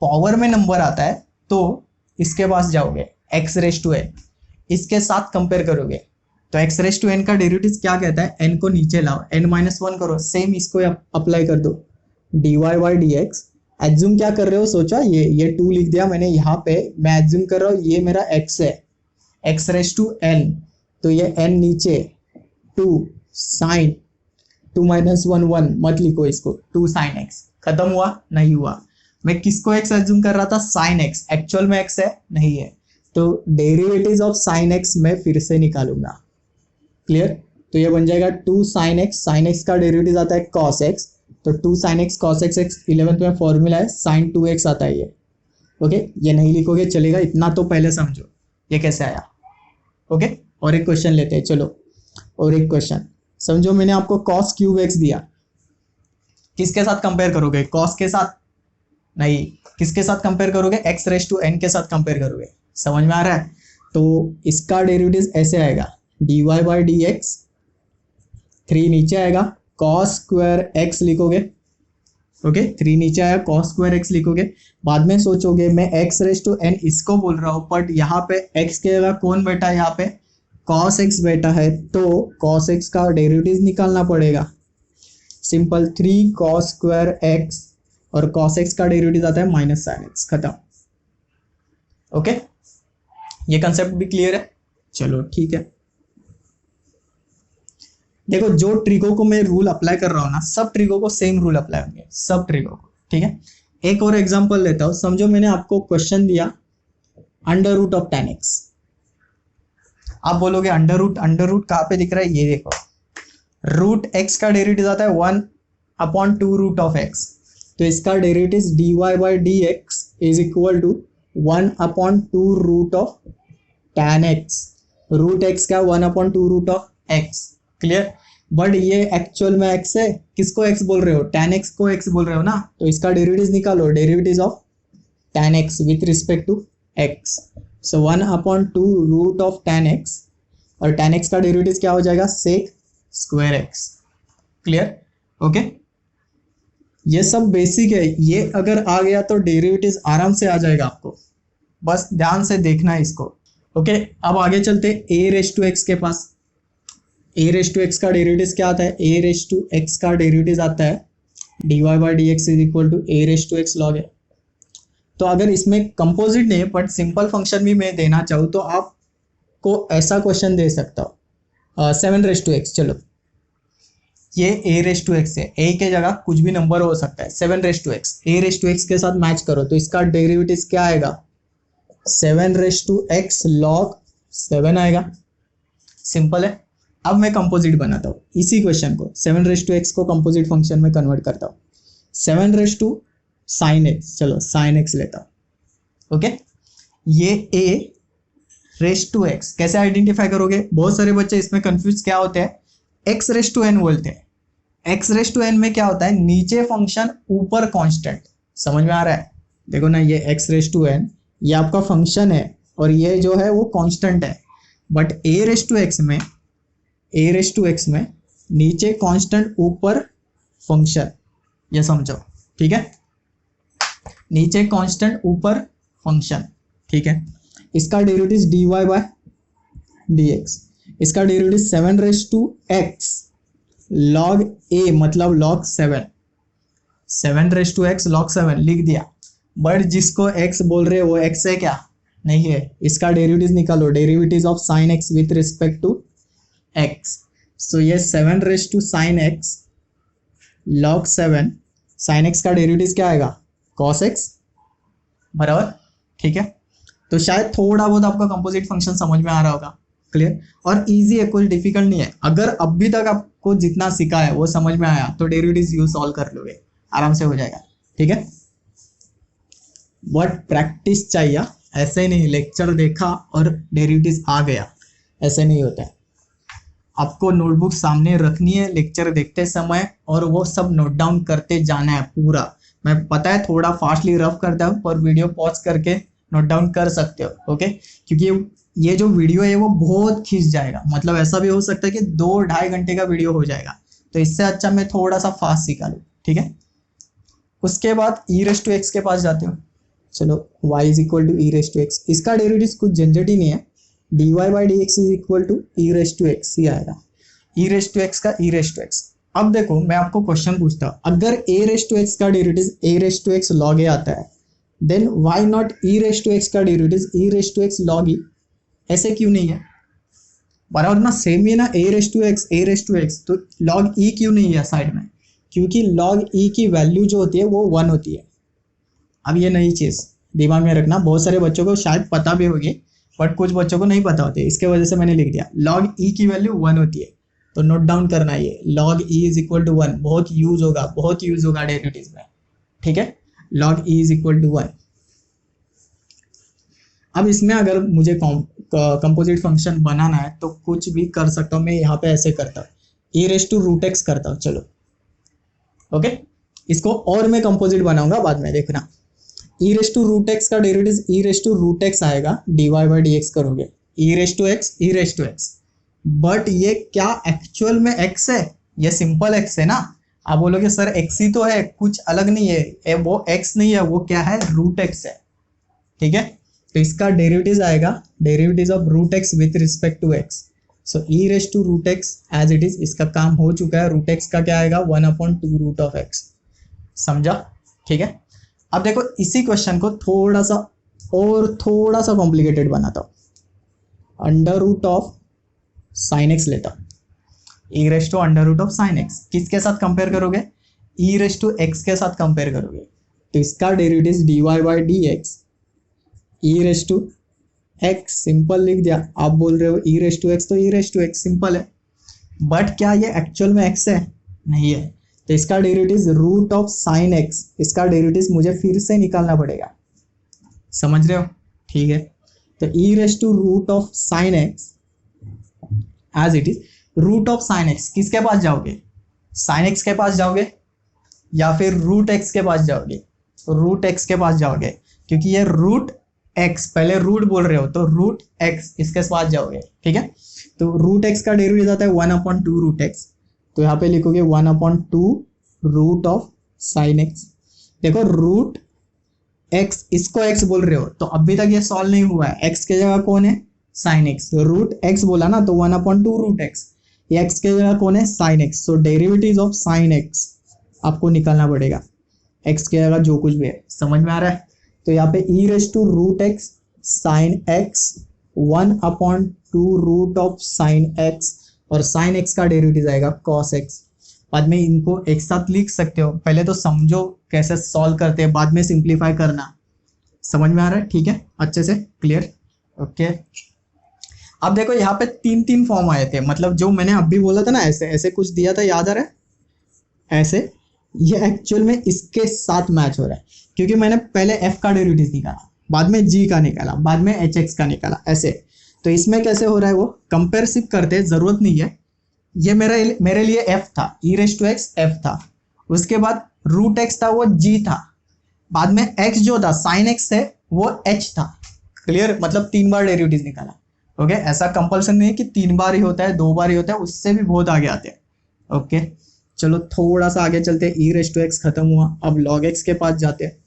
पावर में नंबर आता है तो इसके पास जाओगे x रेस टू n, इसके साथ कंपेयर करोगे तो x रेस टू n का डेरिवेटिव क्या कहता है, n को नीचे लाओ, n-1 करो, सेम इसको अप्लाई कर दो, dy by d x. Assume क्या कर रहे हो, सोचा ये 2 लिख दिया मैंने यहाँ पे, मैं एज्यूम कर रहा हूँ ये मेरा x है, x रेस टू n, तो ये n नीचे 2 साइन 2 - 1 1 मत लिखो इसको, 2 साइन x। खत्म हुआ? नहीं हुआ। मैं किसको x एज्यूम कर रहा था, साइन x, एक्चुअल में x है नहीं है, तो डेरिवेटिव ऑफ साइन x मैं फिर से निकालूंगा। क्लियर? तो ये बन जाएगा 2 साइन x का डेरिवेटिव आता है cos x, तो 2 sign x cos x 11th में फॉर्मूला है, साइन 2x आता है ये। ओके, ये नहीं लिखोगे चलेगा, इतना तो पहले समझो ये कैसे आया। ओके, और एक क्वेश्चन लेते हैं। चलो, और एक क्वेश्चन समझो, मैंने आपको cos क्यूब x दिया, किसके साथ कंपेयर करोगे, cos के साथ नहीं, किसके साथ कंपेयर करोगे, x रेस टू n के साथ कंपेयर करोगे। समझ में आ रहा है? तो इसका डेरिवेटिव ऐसे आएगा, dy बाई डी एक्स, 3 नीचे आएगा, cos स्क्वायर x लिखोगे। ओके, 3 नीचे आया, cos स्क्वायर x लिखोगे। बाद में सोचोगे मैं x रेस टू n इसको बोल रहा हूँ, बट यहाँ पे x के जगह कौन बैठा है, यहाँ पे cos x बैठा है, तो cos x का डेरिवेटिव निकालना पड़ेगा। सिंपल, 3 cos स्क्वायर x और cos x का डेरिवेटिव आता है माइनस साइन x। खत्म। ओके, ये कंसेप्ट भी क्लियर है? चलो ठीक है, देखो जो ट्रिको को मैं रूल अप्लाई कर रहा हूँ ना, सब ट्रिको को सेम रूल अप्लाई होंगे, सब ट्रिको को। ठीक है, एक और एग्जांपल लेता हूँ। समझो मैंने आपको क्वेश्चन दिया under root of tan x। आप बोलोगे अंडर रूट कहाँ पे दिख रहा है, ये देखो, रूट x का डेरिवेटिव आता है 1/2 रूट ऑफ x, तो इसका derivative dy/dx is equal to 1/2 root of tan x। Root x का 1/2 root of x, clear. But ये एक्चुअल में x है, किसको x बोल रहे हो, tan x को x बोल रहे हो ना, तो इसका डेरिवेटिव निकालो, derivative of tan x with respect to x। So 1/2 root of tan x, और tan x का डेरिवेटिव क्या हो जाएगा, sec square x, clear, okay. ये सब बेसिक है, ये अगर आ गया तो डेरिवेटिव आराम से आ जाएगा आपको, बस ध्यान से देखना है इसको, ओके। अब आगे चलते a रेस टू x के पास। a रेस टू x का डेरिवेटिव क्या आता है, a रेस टू x का डेरिवेटिव आता है dy/dx is equal to a raise to x log है। तो अगर इसमें कंपोजिट नहीं है बट सिंपल फंक्शन भी मैं देना चाहूँ तो आपको ऐसा क्वेश्चन दे सकता हूँ 7 रेस टू x। चलो ये a रेस टू x है, a के जगह कुछ भी नंबर हो सकता है, 7 raise to x, a raise to x के साथ मैच करो तो इसका डेरिवेटिव क्या आएगा, 7 रेस टू x log 7 आएगा, सिंपल है। अब मैं कंपोजिट बनाता हूँ इसी क्वेश्चन को, 7 रेस टू x को कंपोजिट फंक्शन में कन्वर्ट करता हूँ, 7 रेस टू साइन x, चलो साइन x लेता हूँ, ओके। ये a रेस टू x कैसे आइडेंटिफाई करोगे, बहुत सारे बच्चे इसमें कंफ्यूज क्या होते हैं, x रेस टू n बोलते हैं। x रेस टू n में क्या होता है, नीचे फंक्शन ऊपर कांस्टेंट, समझ में आ रहा है, देखो ना, ये x रेस टू n ये आपका फंक्शन है और ये जो है वो कांस्टेंट है। But a raise to x में नीचे कांस्टेंट ऊपर फंक्शन, ये समझो, ठीक है, नीचे कांस्टेंट ऊपर फंक्शन, ठीक है। इसका डेरिवेटिव dy/dx, इसका derivative 7 raise to x log a मतलब log 7, 7 raise to x log 7 लिख दिया। बट जिसको x बोल रहे हो वो x है क्या, नहीं है, इसका डेरिवेटिव निकालो, derivative of sine x with respect to x। So ये 7 raise to sine x log 7, sine x का डेरिवेटिव क्या आएगा, cos x, बराबर, ठीक है। तो शायद थोड़ा बहुत आपका कंपोजिट फंक्शन समझ में आ रहा होगा, क्लियर, और इजी है, कोई डिफिकल्ट नहीं है। अगर अभी तक आपको जितना सीखा है वो समझ में आया तो डेरिवेटिव यूज सॉल्व कर लोगे, आराम से हो जाएगा, ठीक है। बट प्रैक्टिस चाहिए, ऐसे ही नहीं लेक्चर देखा और डेरिवेटिव आ गया, ऐसे नहीं होता है। आपको नोटबुक सामने रखनी है लेक्चर देखते समय और वो सब नोट डाउन करते जाना है पूरा। मैं पता है थोड़ा फास्टली रफ करता हूँ पर वीडियो पॉज करके नोट डाउन कर सकते हो, ओके। क्योंकि ये जो वीडियो है वो बहुत खींच जाएगा, मतलब ऐसा भी हो सकता है कि 2-2.5 घंटे का वीडियो हो जाएगा, तो इससे अच्छा मैं थोड़ा सा फास्ट सिखा लूँ, ठीक है। उसके बाद e रेस टू x के पास जाते हो, चलो y is equal to e raise to x, इसका डेरिवेटिव कुछ झंझट ही नहीं है, dy/dx is equal to e raise to x ही आएगा, e रेस टू x का e रेस टू x। अब देखो मैं आपको क्वेश्चन पूछता हूँ, अगर a रेस टू x का derivative a raise to x log a आता है, then why not e raise to x का derivative e raise to x log e, ऐसे क्यों नहीं है, बराबर ना, सेम ही है ना, a रेस टू x, तो log e क्यों नहीं है साइड में, क्योंकि log e की वैल्यू जो होती है वो 1 होती है। अब ये नई चीज़ दिमाग में रखना, बहुत सारे बच्चों को शायद पता भी होगी बट कुछ बच्चों को नहीं पता होती, इसके वजह से मैंने लिख दिया, log e की वैल्यू 1 होती है, तो नोट डाउन करना, ये log e is equal to 1 बहुत यूज होगा डेरिवेटिव में, ठीक है, log e is equal to 1। अब इसमें अगर मुझे कंपोजिट फंक्शन बनाना है तो कुछ भी कर सकता हूँ, मैं यहाँ पे ऐसे करता हूँ, e raise to root x करता हूँ, चलो, ओके। इसको और मैं कंपोजिट बनाऊंगा बाद में, देखना, e raise to root x का derivative e raise to root x आएगा, dy/dx करोगे, e raise to x, but ये क्या एक्चुअल में x है, ये सिंपल x है ना। आप बोलोगे सर x ही तो है, कुछ अलग नहीं है, वो x नहीं है, वो क्या है, रूट x है, ठीक है। तो इसका डेरिवेटिव आएगा, derivative of root x with respect to x, so e raise to root x as it is, इसका काम हो चुका है, रूट x का क्या आएगा, 1/2 रूट ऑफ x, समझा, ठीक है। अब देखो इसी क्वेश्चन को थोड़ा सा कॉम्प्लिकेटेड बनाता हूँ, under root of sine x लेता हूँ, e raise to under root of sine x, किसके साथ कंपेयर करोगे, e रेस टू x के साथ कंपेयर करोगे, तो इसका derivative dy/dx e raise to x, simple लिख दिया। आप बोल रहे हो ई रेस टू एक्स, तो e raise to x simple है। बट क्या ये एक्चुअल में एक्स है? नहीं है। तो इसका derivative root of sine x, इसका डेरिवेटिव मुझे फिर से निकालना पड़ेगा। समझ रहे हो? ठीक है। तो e raise to root of sine x as it is, root of sine x किसके पास जाओगे? साइन एक्स के पास जाओगे या फिर रूट एक्स के पास जाओगे? रूट एक्स के पास जाओगे, क्योंकि ये रूट एक्स, पहले रूट बोल रहे हो तो रूट एक्स इसके पास जाओगे। ठीक है। तो रूट एक्स का डेरिवेटिव आता है 1/2 रूट एक्स, तो यहाँ पे लिखोगे 1/2 रूट ऑफ साइन एक्स। देखो रूट एक्स, इसको एक्स बोल रहे हो तो अभी तक ये सॉल्व नहीं हुआ है। एक्स की जगह कौन है? Sine x. रूट एक्स बोला ना, तो 1/2 रूट एक्स, ये एक्स की जगह कौन है? Sine x. So derivative of sine x आपको निकालना पड़ेगा, एक्स की जगह जो कुछ भी है। समझ में आ रहा है? तो यहाँ पे e raise to root x sine x 1/2 root of sine x, और साइन एक्स का डेरिवेटिव आएगा कॉस एक्स। बाद में इनको एक साथ लिख सकते हो, पहले तो समझो कैसे सॉल्व करते हैं, बाद में सिंप्लीफाई करना। समझ में आ रहा है? ठीक है, अच्छे से क्लियर। ओके, अब देखो यहाँ पे 3 फॉर्म आए थे, मतलब जो मैंने अभी बोला था ना, ऐसे ऐसे कुछ दिया था, याद आ रहा है? ऐसे, ये एक्चुअल में इसके साथ मैच हो रहा है, क्योंकि मैंने पहले एफ का डेरिवेटिव निकाला, बाद में जी का निकाला, बाद में एच एक्स का निकाला, ऐसे। तो इसमें कैसे हो रहा है वो कंपेयरशिप करते, जरूरत नहीं है। ये मेरे लिए एफ था, ई रेस टू एक्स एफ था, उसके बाद रूट एक्स था वो जी था, बाद में एक्स जो था साइन एक्स है वो एच था। क्लियर? मतलब 3 बार डेरिवेटिव निकाला। ओके, ऐसा कंपल्सन नहीं है कि 3 बार ही होता है, 2 बार ही होता है, उससे भी बहुत आगे आते हैं। ओके, चलो थोड़ा सा आगे चलते हैं। ई रेस टू एक्स खत्म हुआ, अब लॉग एक्स के पास जाते हैं।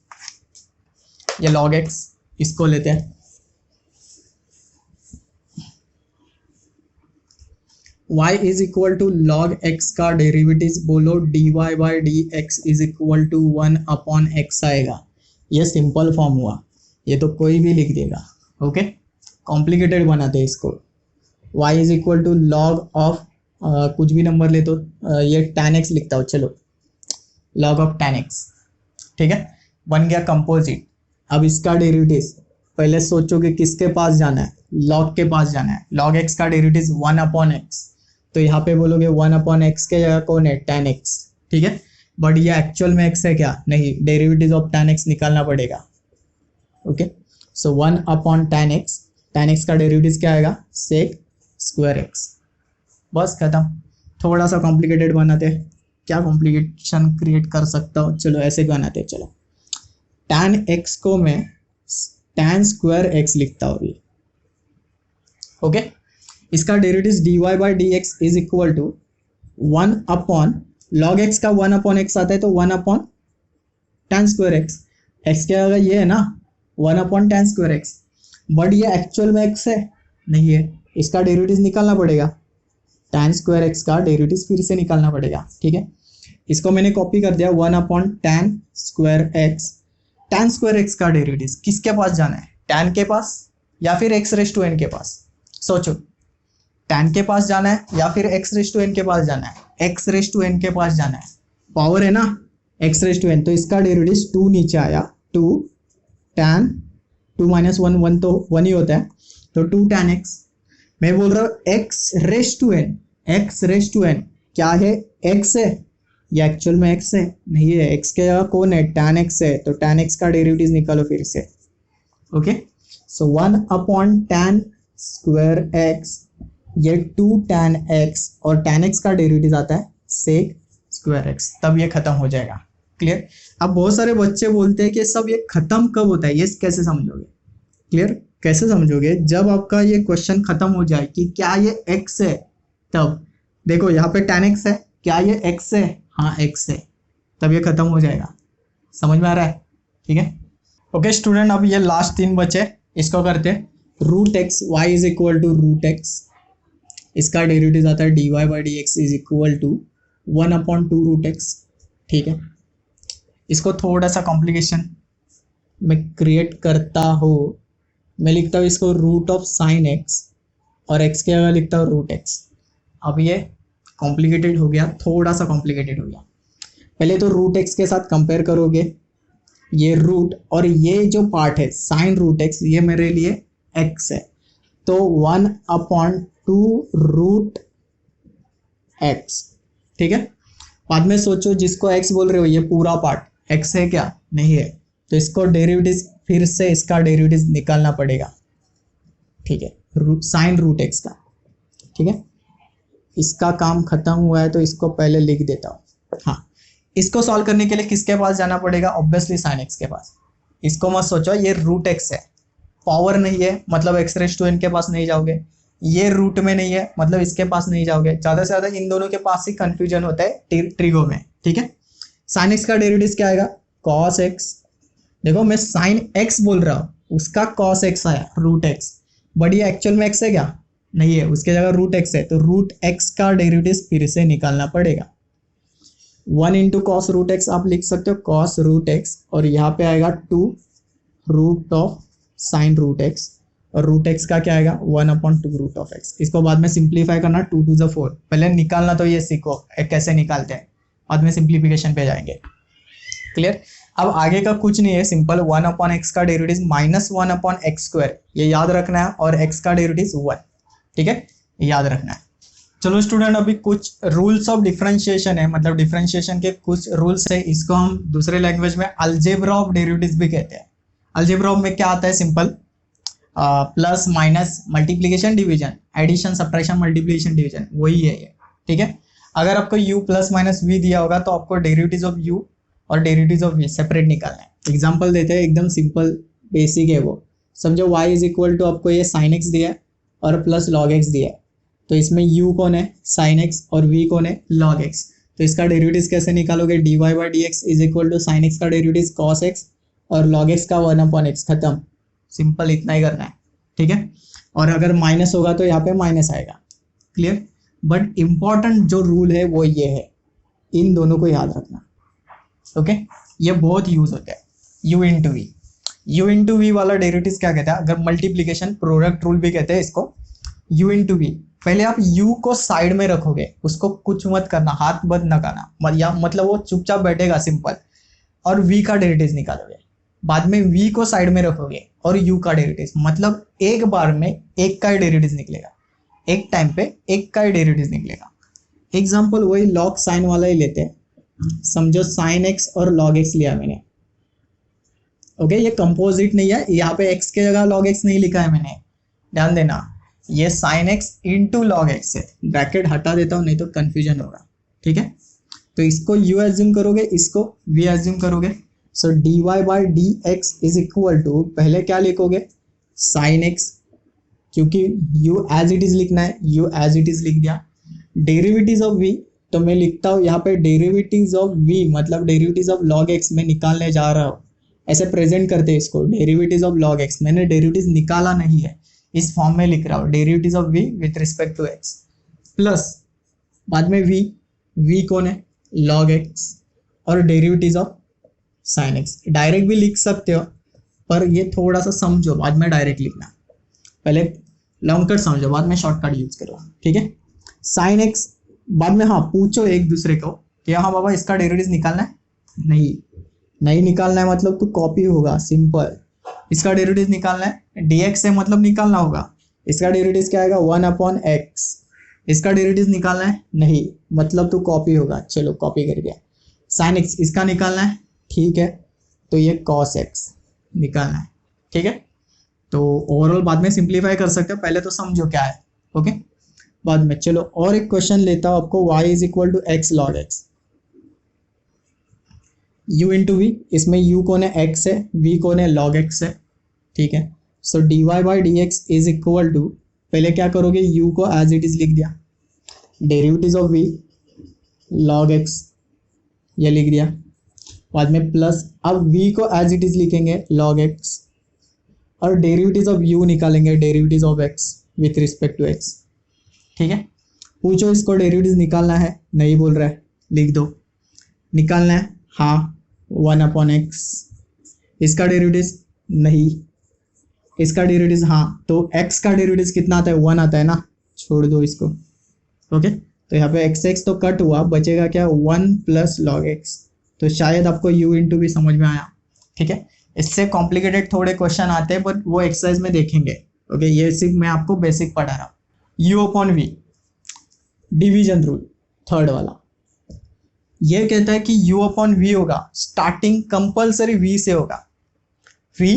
ये लॉग एक्स, इसको लेते हैं। y is equal to log x का डेरिवेटिव बोलो, dy by d x is equal to 1/x आएगा। ये सिंपल फॉर्म हुआ, ये तो कोई भी लिख देगा। ओके, कॉम्प्लिकेटेड बनाते हैं इसको। y is equal to log of कुछ भी नंबर ले तो ये tan x लिखता हूँ, चलो log ऑफ tan x। ठीक है, बन गया कंपोजिट। अब इसका डेरिवेटिव पहले सोचो कि किसके पास जाना है? log के पास जाना है। log x का डेरिवेटिव 1/x, तो यहाँ पे बोलोगे 1/x के जगह कौन है? tan x। ठीक है, बट ये एक्चुअल में x है क्या? नहीं, डेरिवेटिव ऑफ tan x निकालना पड़ेगा। ओके, सो 1/tan x का डेरिवेटिव क्या आएगा? sec square x। बस खत्म। थोड़ा सा कॉम्प्लिकेटेड बनाते हैं, क्या कॉम्प्लिकेशन क्रिएट कर सकता हूँ? चलो ऐसे बनाते हैं। चलो tan x को मैं tan स्क्वायर x लिखता हूँ। ओके, इसका derivative dy by d x is equal to 1/, log x का 1/x आता है तो 1/tan स्क्वायर x। x क्या होगा? ये है ना 1/tan स्क्वायर x, बट ये एक्चुअल में x है? नहीं है, इसका डेरिवेटिव निकालना पड़ेगा। tan स्क्वायर x का डेरिवेटिव फिर से निकालना पड़ेगा। ठीक है, इसको मैंने कॉपी कर दिया 1/tan square x। tan square x का डेरिवेटिव किसके पास जाना है? tan के पास या फिर x रेस टू n के पास? सोचो, tan के पास जाना है या फिर x रेस टू n के पास जाना है? x रेस टू n के पास जाना है, पावर है ना x रेस टू n, तो इसका डेरिवेटिव 2 नीचे आया, 2 tan 2 - 1 1 तो 1 ही होता है, तो 2 tan x। मैं बोल रहा हूँ x raise to n, x raise to n क्या है? x है, ये एक्चुअल में x है? नहीं है, x के जगह कौन है? tan x है, तो tan x का डेरिवेटिव निकालो फिर से। ओके, सो 1/tan स्क्वायर x, ये 2 tan x, और tan x का डेरिवेटिव आता है sec स्क्वायर x, तब ये खत्म हो जाएगा। क्लियर? अब बहुत सारे बच्चे बोलते हैं कि सब ये खत्म कब होता है? ये कैसे समझोगे? क्लियर? कैसे समझोगे? जब आपका ये क्वेश्चन खत्म हो जाए कि क्या ये x है, तब देखो यहाँ पे tan x है, क्या ये x है? हाँ x है, तब ये खत्म हो जाएगा। समझ में आ रहा है? ठीक है। ओके स्टूडेंट, अब ये लास्ट 3 बचे, इसको करते। Root x y is equal to root x, इसका डेरिवेटिव आता है dy by d x is equal to 1/2 root x. ठीक है, इसको थोड़ा सा कॉम्प्लिकेशन मैं क्रिएट करता हूँ। मैं लिखता हूँ इसको रूट ऑफ साइन एक्स, और x के जगह लिखता हूँ रूट एक्स। अब ये कॉम्प्लिकेटेड हो गया, थोड़ा सा कॉम्प्लिकेटेड हो गया। पहले तो रूट एक्स के साथ कंपेयर करोगे, ये रूट और ये जो पार्ट है साइन रूट एक्स, ये मेरे लिए एक्स है, तो 1/2√x, ठीक है। बाद में सोचो जिसको x बोल रहे हो ये पूरा पार्ट x है क्या, नहीं है, तो इसको डेरिवेटिव फिर से इसका डेरिवेटिव निकालना पड़ेगा, ठीक है, साइन रूट एक्स का, ठीक है। इसका काम खत्म हुआ है तो इसको पहले लिख देता हूँ। हाँ, इसको सॉल्व करने के लिए किसके पास जाना पड़ेगा, ऑब्वियसली साइन एक्स के पास। इसको मत सोचो ये रूट एक्स है, पावर नहीं है मतलब x⁻n के पास नहीं जाओगे, ये रूट में नहीं है मतलब इसके पास नहीं जाओगे, ज्यादा से ज्यादा इन दोनों के पास ही कंफ्यूजन होता है ट्रिगो में, ठीक है। साइन एक्स का डेरिवेटिव क्या आएगा, कॉस एक्स, देखो मैं साइन एक्स बोल रहा हूँ, उसका कॉस एक्स आया रूट एक्स, बट ये एक्चुअल में एक्स है क्या, नहीं है, उसके जगह रूट एक्स है, तो रूट एक्स का डेरिवेटिव फिर से निकालना पड़ेगा। 1 इंटू कॉस रूट एक्स आप लिख सकते हो कॉस रूट एक्स, और यहाँ पे आएगा 2 root of sine root x, और रूट एक्स का क्या आएगा 1/2 रूट ऑफ एक्स। इसको बाद में सिंप्लीफाई करना 2 to the 4, पहले निकालना तो ये सीखो कैसे निकालते हैं, बाद में सिंप्लीफिकेशन पे जाएंगे, क्लियर। अब आगे का कुछ नहीं है, सिंपल 1/x का डेरिवेटिव -1/x², ये याद रखना है, और x का डेरिवेटिव 1, ठीक है, याद रखना है। चलो स्टूडेंट, अभी कुछ रूल्स ऑफ डिफरेंशिएशन है, मतलब डिफरेंशिएशन के कुछ रूल्स है, इसको हम दूसरे लैंग्वेज में अलजेब्रा ऑफ डेरिवेटिव्स भी कहते हैं। अलजेब्रा में क्या आता है, simple plus minus multiplication division, addition subtraction multiplication division, वही है ये, ठीक है। अगर आपको u प्लस माइनस v दिया होगा तो आपको डेरिवेटिव्स ऑफ u और डेरिवेटिव्स ऑफ v सेपरेट निकालना है। एग्जांपल देते हैं, एकदम सिंपल बेसिक है वो, समझो y इज इक्वल टू आपको ये साइन x दिया है और प्लस लॉग x दिया है, तो इसमें u कौन है साइन x और v कौन है लॉग x, तो इसका डेरिवेटिव कैसे निकालोगे, dy/dx is equal to sine x का डेरिवेटिव cos x और log x का 1/x, खत्म, सिंपल इतना ही करना है, ठीक है। और अगर माइनस होगा तो यहाँ पे माइनस आएगा, क्लियर। बट इम्पॉर्टेंट जो रूल है वो ये है, इन दोनों को याद रखना, ओके। ये बहुत यूज होता है, u into v, u into v वाला डेरिवेटिव क्या कहता है, अगर मल्टीप्लीकेशन प्रोडक्ट रूल भी कहते हैं इसको, u इंटू वी, पहले आप u को साइड में रखोगे, उसको कुछ मत करना, हाथ मत लगाना, या मतलब वो चुपचाप बैठेगा सिंपल, और v का डेरिवेटिव निकालोगे, बाद में v को साइड में रखोगे और u का डेरिवेटिव, मतलब एक बार में एक का ही डेरिवेटिव निकलेगा, एक टाइम पे एक का ही डेरिवेटिव निकलेगा। एग्जांपल वही लॉग साइन वाला ही लेते हैं, समझो साइन x और लॉग x लिया मैंने, ओके। ये कंपोजिट नहीं है, यहाँ पे x के जगह log x नहीं लिखा है मैंने, ध्यान देना, ये sine x into log x है, ब्रैकेट हटा देता हूँ नहीं तो कंफ्यूजन होगा, ठीक है। तो इसको u एज्यूम करोगे, इसको v एज्यूम करोगे, सो dy/dx इज इक्वल टू, पहले क्या लिखोगे साइन x, क्योंकि u एज इट इज लिखना है, u एज इट इज लिख दिया, डेरिवेटिव्स ऑफ v, तो मैं लिखता हूँ यहाँ पे डेरिवेटिव्स ऑफ v मतलब डेरिवेटिव्स ऑफ log x में निकालने जा रहा हूँ, ऐसे प्रेजेंट करते हैं इसको, डेरिवेटिव्स ऑफ log x, मैंने डेरिवेटिव्स निकाला नहीं है, इस फॉर्म में लिख रहा हूँ, derivatives of v with respect to x, plus बाद में v कौन है log x, और derivatives of sine x, direct भी लिख सकते हो, पर ये थोड़ा सा समझो, बाद में डायरेक्ट लिखना, पहले लॉन्ग कट समझो, बाद में शॉर्टकट यूज करो, ठीक है। साइन x, बाद में हाँ पूछो एक दूसरे को कि हाँ बाबा इसका डेरिवेटिव निकालना है, नहीं निकालना है, मतलब तो कॉपी होगा, सिंपल। इसका डेरिवेटिव निकालना है, dx है मतलब निकालना होगा, इसका डेरिवेटिव क्या आएगा 1/x, इसका डेरिवेटिव निकालना है, नहीं मतलब तो कॉपी होगा, चलो कॉपी कर दिया। साइन x इसका निकालना है, ठीक है, तो ये cos x निकालना है, ठीक है। तो ओवरऑल बाद में सिंप्लीफाई कर सकते हो, पहले तो समझो क्या है, ओके, बाद में। चलो और एक क्वेश्चन लेता हूँ आपको, y is equal to x log x, u into v, इसमें u कौन है x है, v कौन है log x है, ठीक है। सो dy/dx इज इक्वल टू, पहले क्या करोगे u को एज इट इज लिख दिया, derivatives of v log x ये लिख दिया, बाद में प्लस, अब v को एज इट इज लिखेंगे log x, और डेरिवेटिव्स ऑफ u निकालेंगे, derivatives of x with respect to x, ठीक है। पूछो इसको डेरिवेटिव निकालना है, नहीं बोल रहा है, लिख दो, निकालना है, हाँ 1/x, इसका डेरिवेटिव नहीं, इसका डेरिवेटिव हाँ, तो x का डेरिवेटिव कितना आता है 1 आता है ना, छोड़ दो इसको, ओके। तो यहाँ पे x तो कट हुआ, बचेगा क्या 1 प्लस log x, तो शायद आपको u इंटू भी समझ में आया, ठीक है। इससे कॉम्प्लिकेटेड थोड़े क्वेश्चन आते हैं बट वो एक्सरसाइज में देखेंगे, ओके, ये सिर्फ मैं आपको बेसिक पढ़ा रहा हूँ। U upon v, division rule third वाला, ये कहता है कि u अपॉन वी होगा, स्टार्टिंग कंपल्सरी v से होगा। v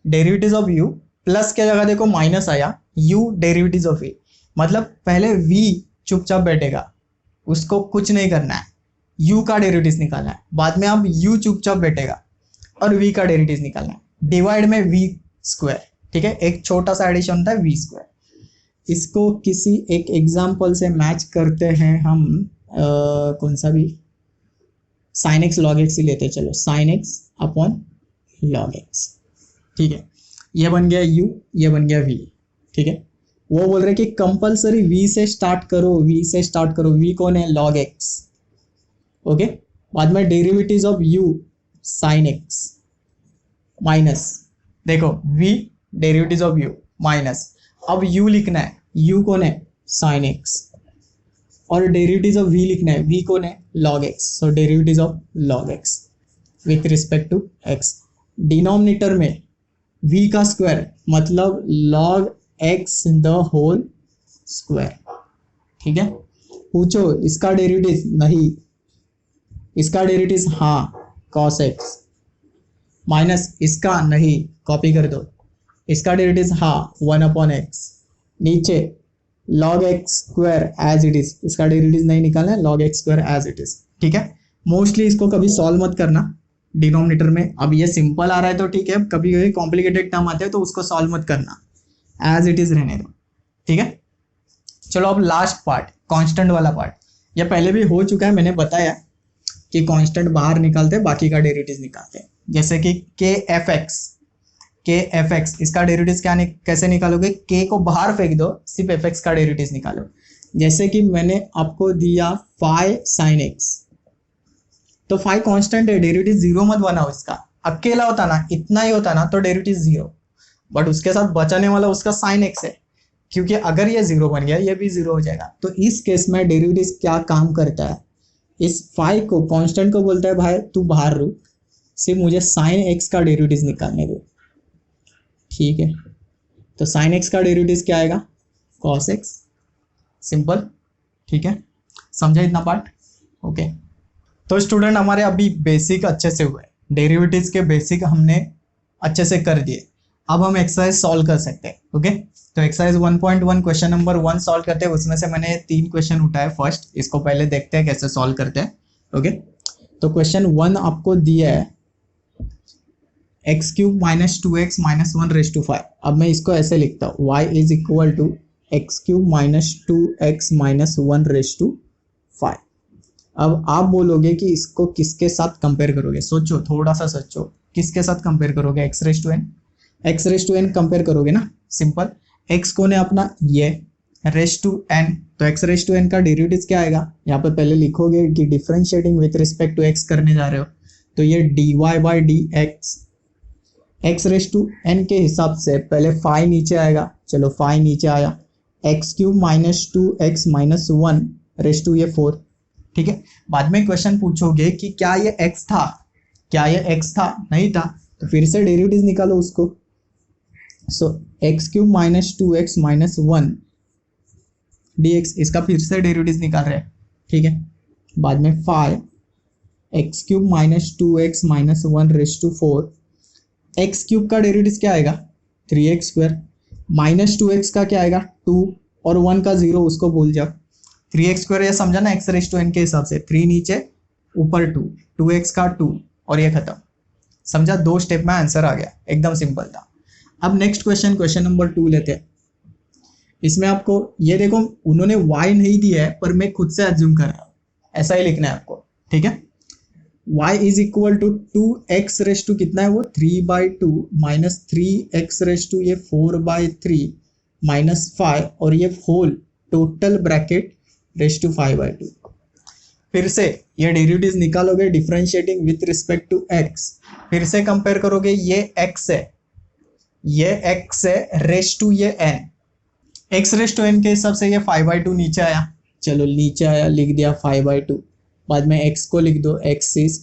derivative of u, plus के जगह देखो माइनस आया, u डेरिवेटिव ऑफ v, मतलब पहले v चुपचाप बैठेगा, उसको कुछ नहीं करना है, u का डेरिवेटिव निकालना है, बाद में अब u चुपचाप बैठेगा और v का डेरिवेटिव निकालना है, डिवाइड में v स्क्वायर। ठीक है, एक छोटा सा एडिशन होता है v स्क्वायर। इसको किसी एक एग्जाम्पल से मैच करते हैं हम, कौन सा भी, साइन एक्स लॉग एक्स ही लेते हैं। चलो, sine x upon log x. ठीक है, ये बन गया u, ये बन गया v। ठीक है, वो बोल रहे कि कंपल्सरी v से स्टार्ट करो, v से स्टार्ट करो। v कौन है? Log x। ओके, बाद में derivative of u sine x minus, देखो v derivative of u minus, अब u लिखना है, u कौन है? साइन x, और डेरिवेटिव ऑफ v लिखना है, v कौन है? log x, so derivative of log x with respect to x। Denominator में v का स्क्वायर मतलब log x the whole square. ठीक है, पूछो इसका डेरिवेटिव, नहीं, इसका डेरिवेटिव हाँ cos x, माइनस इसका नहीं, कॉपी कर दो, इसका डेरिवेटिव हाँ 1 अपॉन x, नीचे log x square as it is, इसका डेरिवेटिव नहीं निकालना है, log x square as it is. ठीक है, मोस्टली इसको कभी सॉल्व मत करना डिनोमिनेटर में। अब ये सिंपल आ रहा है तो ठीक है, कभी कभी कॉम्प्लिकेटेड टर्म आते हैं तो उसको सॉल्व मत करना, एज इट इज रहने दो। ठीक है, चलो अब लास्ट पार्ट, कांस्टेंट वाला पार्ट। ये पहले भी हो चुका है, मैंने बताया कि कांस्टेंट बाहर निकालते हैं, बाकी का डेरिवेटिव निकालते हैं। जैसे कि के एफ एक्स, इसका डेरिवेटिव क्या कैसे निकालोगे? के को बाहर फेंक दो, सिर्फ एफ एक्स का डेरिवेटिव निकालो। जैसे कि मैंने आपको दिया फाई साइन एक्स, तो फाई कांस्टेंट है, डेरिवेटिव जीरो मत बनाओ इसका। अकेला होता ना, इतना ही होता ना, तो डेरिवेटिव जीरो, बट उसके साथ बचाने वाला उसका साइन एक्स है, क्योंकि अगर ये जीरो बन गया ये भी जीरो हो जाएगा। तो इस केस में डेरिवेटिव क्या काम करता है, इस फाई को कांस्टेंट को बोलता है भाई तू बाहर रुक, सिर्फ मुझे साइन एक्स का डेरिवेटिव निकालने दो। ठीक है, तो साइन एक्स का डेरिवेटिव क्या आएगा? Cos x, simple. ठीक है, समझा इतना पार्ट? ओके, तो स्टूडेंट हमारे अभी बेसिक अच्छे से हुए, डेरिवेटिव्स के बेसिक हमने अच्छे से कर दिए। अब हम एक्सरसाइज सॉल्व कर सकते हैं। ओके, तो एक्सरसाइज 1.1 क्वेश्चन नंबर 1 सॉल्व करते हैं। उसमें से मैंने 3 क्वेश्चन उठाए फर्स्ट, इसको पहले देखते हैं कैसे सॉल्व करते हैं। ओके, तो क्वेश्चन 1 आपको दिया है x cube minus 2x minus 1/5। अब मैं इसको ऐसे लिखता हूँ, y is equal to x cube minus 2x minus 1/5। अब आप बोलोगे कि इसको किसके साथ कंपेयर करोगे? सोचो, थोड़ा सा सोचो, किसके साथ कंपेयर करोगे? x raise to n compare करोगे ना, सिंपल। x कौन है अपना? ये रेज टू n, तो x रेज टू n का डेरिवेटिव क्या आएगा? यहाँ पे पहले लिखोगे कि differentiating with respect to x करने जा रहे हो, तो ये dy/dx x raise to n के हिसाब से पहले फाई नीचे आएगा। चलो, फाई नीचे आया, x cube minus 2x minus 1 raise to ये 4। ठीक है, बाद में क्वेश्चन पूछोगे कि क्या ये x था? क्या ये x था? नहीं था, तो फिर से डेरिवेटिव निकालो उसको। So x cube minus 2x minus 1 dx, इसका फिर से डेरिवेटिव निकाल रहे हैं। ठीक है, बाद में phi x cube minus 2x minus 1 raise to 4, x cube का डेरिवेटिव क्या आएगा? 3x स्क्वायर, माइनस 2x का क्या आएगा? 2, और 1 का 0 उसको भूल जाओ। 3x स्क्वायर ये समझा ना, x रेज टू n के हिसाब से, 3 नीचे ऊपर 2, 2x का 2, और ये खत्म। समझा? 2 स्टेप में आंसर आ गया, एकदम सिंपल था। अब नेक्स्ट क्वेश्चन नंबर 2 लेते हैं। इसमें आपको ये देखो, उन्होंने y नहीं दिया है, पर मैं खुद से एज्यूम कर रहा हूँ, ऐसा ही लिखना है आपको। ठीक है, y is equal to 2x raise to कितना है वो? 3/2 माइनस 3x रेज टू ये 4/3 माइनस 5, और ये whole total bracket raise to 5/2। फिर से ये डेरिवेटिव निकालोगे differentiating with respect to x, फिर से कंपेयर करोगे, ये x है, ये x है, रेज टू ये n, x raise to n के हिसाब से ये 5/2 नीचे आया। चलो, नीचे आया, लिख दिया 5/2, बाद में x को लिख दो, x is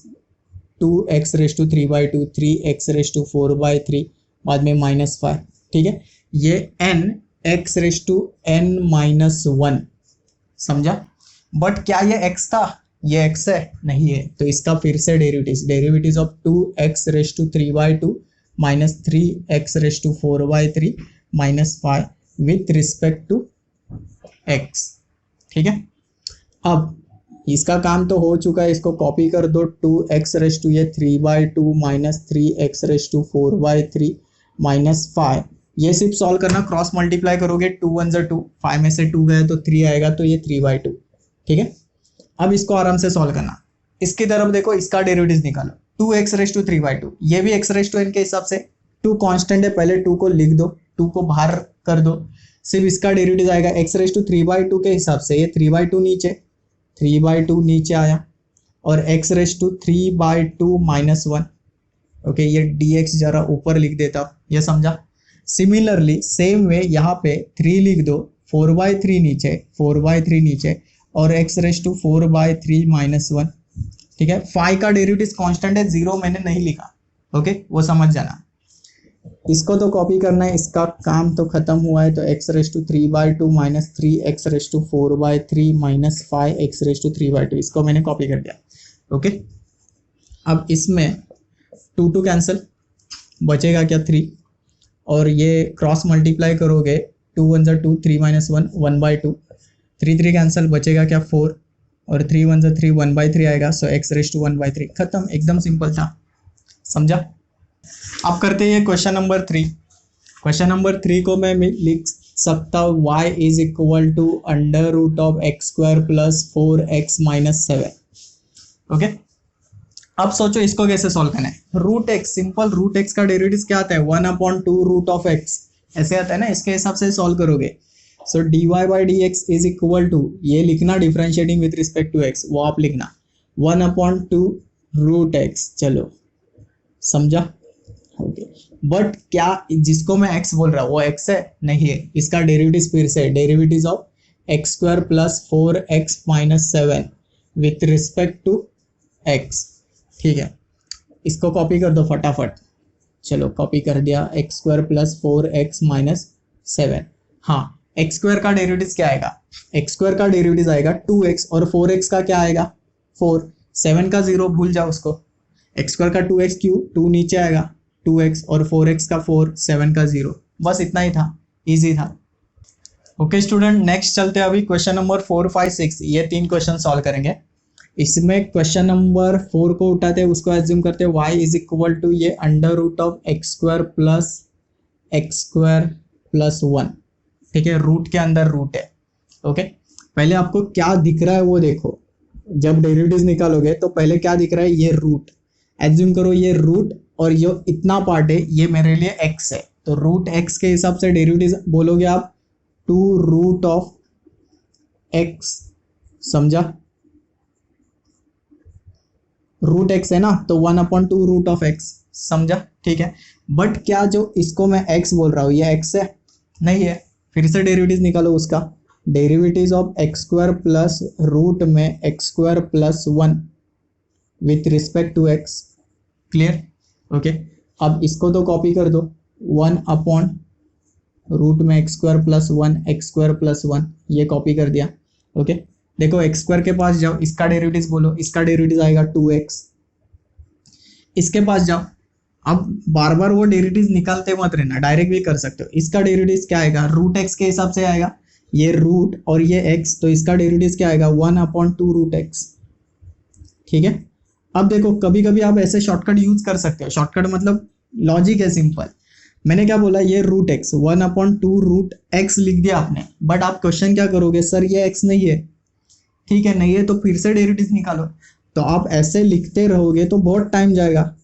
2x raise to 3/2, 3x raise to 4/3, बाद में माइनस 5। ठीक है, ये n x raise to n minus 1, समझा। बट क्या ये x था, ये x है नहीं है, तो इसका फिर से derivative of 2x raise to 3/2 minus 3x raise to 4/3 minus 5 with respect to x, ठीक है। अब इसका काम तो हो चुका है, इसको कॉपी कर दो, 2x रेस टू ये 3/2 minus 3x raise to 4/3 minus 5, ये सिर्फ सॉल्व करना, क्रॉस मल्टीप्लाई करोगे 2 1 2, 5 में से 2 गए तो 3 आएगा, तो ये 3/2, ठीक है। अब इसको आराम से सॉल्व करना, इसकी तरफ देखो, इसका डेरिवेटिव निकालो, 2x रेस टू 3/2, ये भी x रेस टू n के हिसाब से, 2 कांस्टेंट है, पहले 2 को लिख दो, 2 को बाहर कर दो, सिर्फ इसका डेरिवेटिव आएगा x रेस टू 3/2 के हिसाब से, ये 3/2 नीचे, 3/2 नीचे आया, और x raise to 3/2 minus 1, okay, ये dx जरा ऊपर लिख देता हूँ, ये समझा। सिमिलरली सेम वे यहाँ पे 3 लिख दो, 4/3 नीचे, 4/3 नीचे, और x रेस टू 4/3 माइनस 1, ठीक है। 5 का डेरिवेटिव कांस्टेंट है, 0 मैंने नहीं लिखा, ओके, वो समझ जाना। इसको तो कॉपी करना है, इसका काम तो खत्म हुआ है, तो x raise to 3/2 minus 3x raise to 4/3 minus 5x raise to 3/2, इसको मैंने कॉपी कर दिया, ओके। अब इसमें 2 कैंसिल, बचेगा क्या 3, और ये क्रॉस मल्टीप्लाई करोगे, 2 1 2, 3 माइनस 1 1/2, 3 कैंसिल, बचेगा क्या 4, और 3 1 3 1/3 आएगा, सो x रेस टू 1/3, खत्म, एकदम सिंपल था, समझा। अब करते हैं क्वेश्चन नंबर 3। क्वेश्चन नंबर 3 को मैं लिख सकता हूँ y is equal to under root of x² plus 4x minus 7, okay. अब सोचो इसको कैसे सॉल्व करना है, root x, simple, root x का डेरिवेटिव क्या आता है, 1/2 रूट ऑफ x, ऐसे आता है ना, इसके हिसाब से सॉल्व करोगे। So dy by d x is equal to, ये लिखना differentiating with respect to x, वो आप लिखना 1/2 रूट एक्स, चलो समझा, ओके। बट क्या जिसको मैं x बोल रहा हूँ वो x है नहीं है, इसका डेरिवेटिव फिर से derivative of x² plus 4x minus 7 with respect to x, ठीक है। इसको कॉपी कर दो फटाफट, चलो कॉपी कर दिया, x² प्लस 4x माइनस 7, हाँ, x² का डेरिवेटिव क्या आएगा, x² का डेरिवेटिव आएगा 2x, और 4x का क्या आएगा 4, 7 का 0 भूल जाओ उसको, x² का 2x क्यों, 2 नीचे आएगा 2x, और 4x का 4, 7 का 0, बस इतना ही था, इजी था, ओके स्टूडेंट। नेक्स्ट चलते हैं अभी क्वेश्चन नंबर 4 5 6, ये 3 क्वेश्चन सॉल्व करेंगे। इसमें क्वेश्चन नंबर 4 को उठाते हैं, उसको एज्यूम करते हैं y इज इक्वल टू ये under root of x² plus x² plus 1, ठीक है, रूट के अंदर रूट है, ओके। पहले आपको क्या दिख रहा है वो देखो, जब डेरिवेटिव निकालोगे तो पहले क्या दिख रहा है, ये रूट, एज्यूम करो ये रूट, और ये इतना पार्ट है, ये मेरे लिए x है, तो रूट x के हिसाब से डेरिवेटिव बोलोगे आप 2 रूट ऑफ x, समझा, रूट x है ना, तो 1/2 रूट ऑफ x, समझा, ठीक है। बट क्या जो इसको मैं x बोल रहा हूँ ये x है नहीं है, फिर से डेरिवेटिव निकालो उसका, derivative of x² plus root में x² plus 1 with respect to x, clear, okay. अब इसको तो कॉपी कर दो, 1/रूट में x² प्लस 1 x² प्लस 1, ये कॉपी कर दिया, ओके। देखो x² के पास जाओ, इसका डेरिवेटिव बोलो, इसका डेरिवेटिव आएगा 2x, इसके पास जाओ, अब बार बार वो डेरिवेटिव निकालते मत रहना, डायरेक्ट भी कर सकते हो, इसका डेरिवेटिव क्या आएगा, रूट x के हिसाब से आएगा, ये रूट और ये x, तो इसका डेरिवेटिव क्या आएगा 1/2 रूट x, ठीक है। अब देखो कभी कभी आप ऐसे शॉर्टकट यूज कर सकते हो, शॉर्टकट मतलब लॉजिक है सिंपल, मैंने क्या बोला, ये रूट x 1/2 रूट x लिख दिया आपने, बट आप क्वेश्चन क्या करोगे, सर ये x नहीं है, ठीक है, नहीं है तो फिर से डेरिवेटिव निकालो, तो आप ऐसे लिखते रहोगे तो बहुत टाइम जाएगा,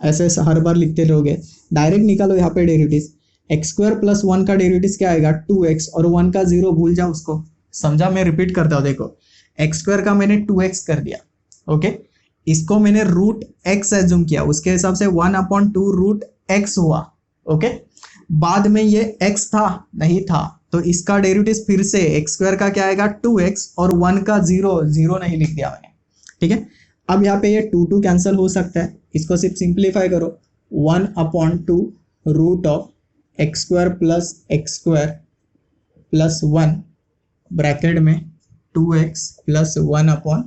ऐसे हर बार लिखते रहोगे, डायरेक्ट निकालो यहाँ पे डेरिवेटिव, x² प्लस 1 का डेरिवेटिव क्या आएगा 2x, और 1 का 0 भूल जाओ उसको, समझा। मैं रिपीट करता हूँ, देखो x² का मैंने 2x कर दिया, ओके, इसको मैंने रूट x एज्यूम किया, उसके हिसाब से 1/2 रूट x हुआ, ओके। बाद में ये x था नहीं था, तो इसका डेरिवेटिव फिर से x² का क्या आएगा 2x, और 1 का 0 नहीं लिख दिया मैंने, ठीक है। अब यहाँ पे ये 2 कैंसिल हो सकता है, इसको सिर्फ सिंप्लीफाई करो, 1/2 root of x square plus 1 bracket में 2x plus 1 upon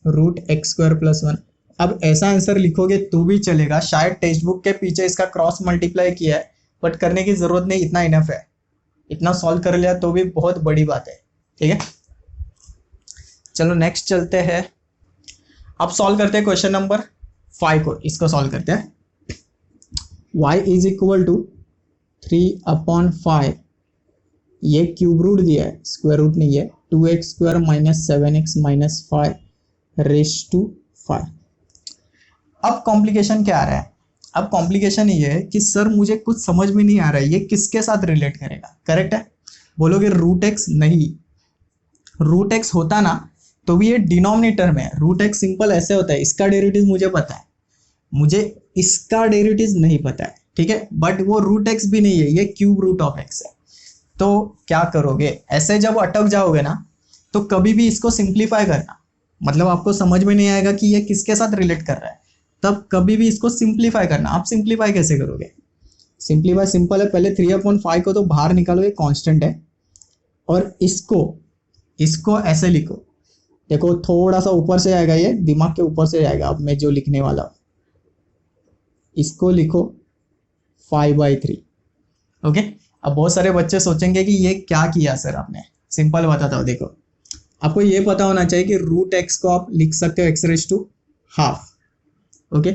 root x square plus 1। अब ऐसा आंसर लिखोगे तो भी चलेगा, शायद टेक्स्ट बुक के पीछे इसका क्रॉस मल्टीप्लाई किया है, बट करने की जरूरत नहीं, इतना इनफ है। इतना सॉल्व कर लिया तो भी बहुत बड़ी बात है, ठीक है। चलो नेक्स्ट चलते हैं। अब सॉल्व करते हैं क्वेश्चन नंबर 5 को, इसको सॉल्व करते हैं। y इज इक्वल टू 3/5, ये क्यूब रूट दिया है, स्क्वायर रूट नहीं है, 2x square minus 7x minus 5 raise to 5। अब कॉम्प्लिकेशन क्या आ रहा है? अब कॉम्प्लिकेशन ये है कि सर मुझे कुछ समझ में नहीं आ रहा है, ये किसके साथ रिलेट करेगा? करेक्ट है, बोलोगे रूट एक्स, नहीं, रूट एक्स होता ना तो भी ये डिनोमिनेटर में है। रूट एक्स सिंपल ऐसे होता है, इसका डेरिवेटिव मुझे पता है, मुझे इसका डेरिवेटिव नहीं पता है, ठीक है, बट वो रूट एक्स भी नहीं है, ये क्यूब रूट ऑफ एक्स है। तो क्या करोगे, ऐसे जब अटक जाओगे ना तो कभी भी इसको सिंप्लीफाई करना, मतलब आपको समझ में नहीं आएगा कि ये किसके साथ रिलेट कर रहा है, तब कभी भी इसको सिंप्लीफाई करना। आप सिंप्लीफाई कैसे करोगे? सिंप्लीफाई सिंपल है, पहले 3/5 को तो बाहर निकालो, ये कांस्टेंट है, और इसको ऐसे लिखो, देखो थोड़ा सा ऊपर से आएगा, ये दिमाग के ऊपर से आएगा। अब मैं जो लिखने वाला हूँ इसको लिखो 5/3, ओके। अब बहुत सारे बच्चे सोचेंगे कि ये क्या किया सर आपने, सिंपल बताता हूँ। देखो आपको ये पता होना चाहिए कि रूट एक्स को आप लिख सकते हो x⁻², okay.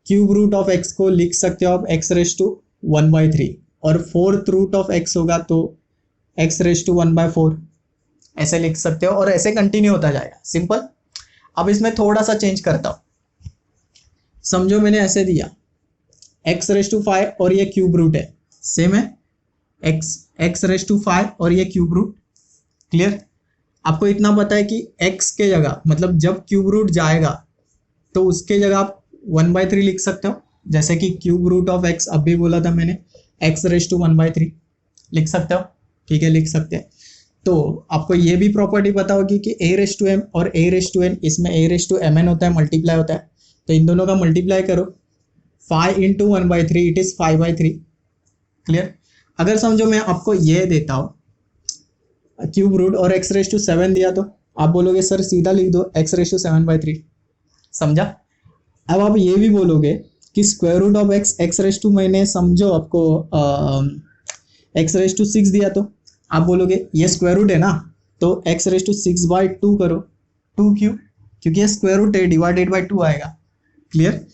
Cube root of x को लिख सकते हो आप x⁻1/3, और फोर्थ रूट ऑफ एक्स होगा तो x⁻1/4 ऐसे लिख सकते हो, और ऐसे कंटिन्यू होता जाएगा, सिंपल। अब इसमें थोड़ा सा चेंज करता हूँ, समझो मैंने ऐसे दिया x⁻5 और ये क्यूब रूट है, सेम है, x⁻5 और ये क्यूब रूट, क्लियर। आपको इतना पता है कि x के जगह, मतलब जब क्यूब रूट जाएगा तो उसके जगह आप 1/3 लिख सकते हो, जैसे कि क्यूब रूट ऑफ x अभी बोला था मैंने, x⁻1/3 लिख सकते हो, ठीक है, लिख सकते हैं। तो आपको ये भी प्रॉपर्टी पता होगी कि a⁻m और a⁻n, इसमें a⁻mn होता है, मल्टीप्लाई होता है, तो इन दोनों का मल्टीप्लाई करो, 5 × 1/3 इट इज 5/3, क्लियर। अगर समझो मैं आपको ये देता हूँ क्यूब रूट और x⁻7 दिया, तो आप बोलोगे सर सीधा लिख दो x⁻7/3, समझा। अब आप ये भी बोलोगे कि स्क्वायर रूट ऑफ x मैंने समझो आपको x⁻6 दिया, तो आप बोलोगे ये स्क्वायर रूट है ना, तो x⁻6/2 करो, 2 क्यों? क्योंकि ये स्क्वायर रूट है, डिवाइडेड बाय 2 आएगा, क्लियर।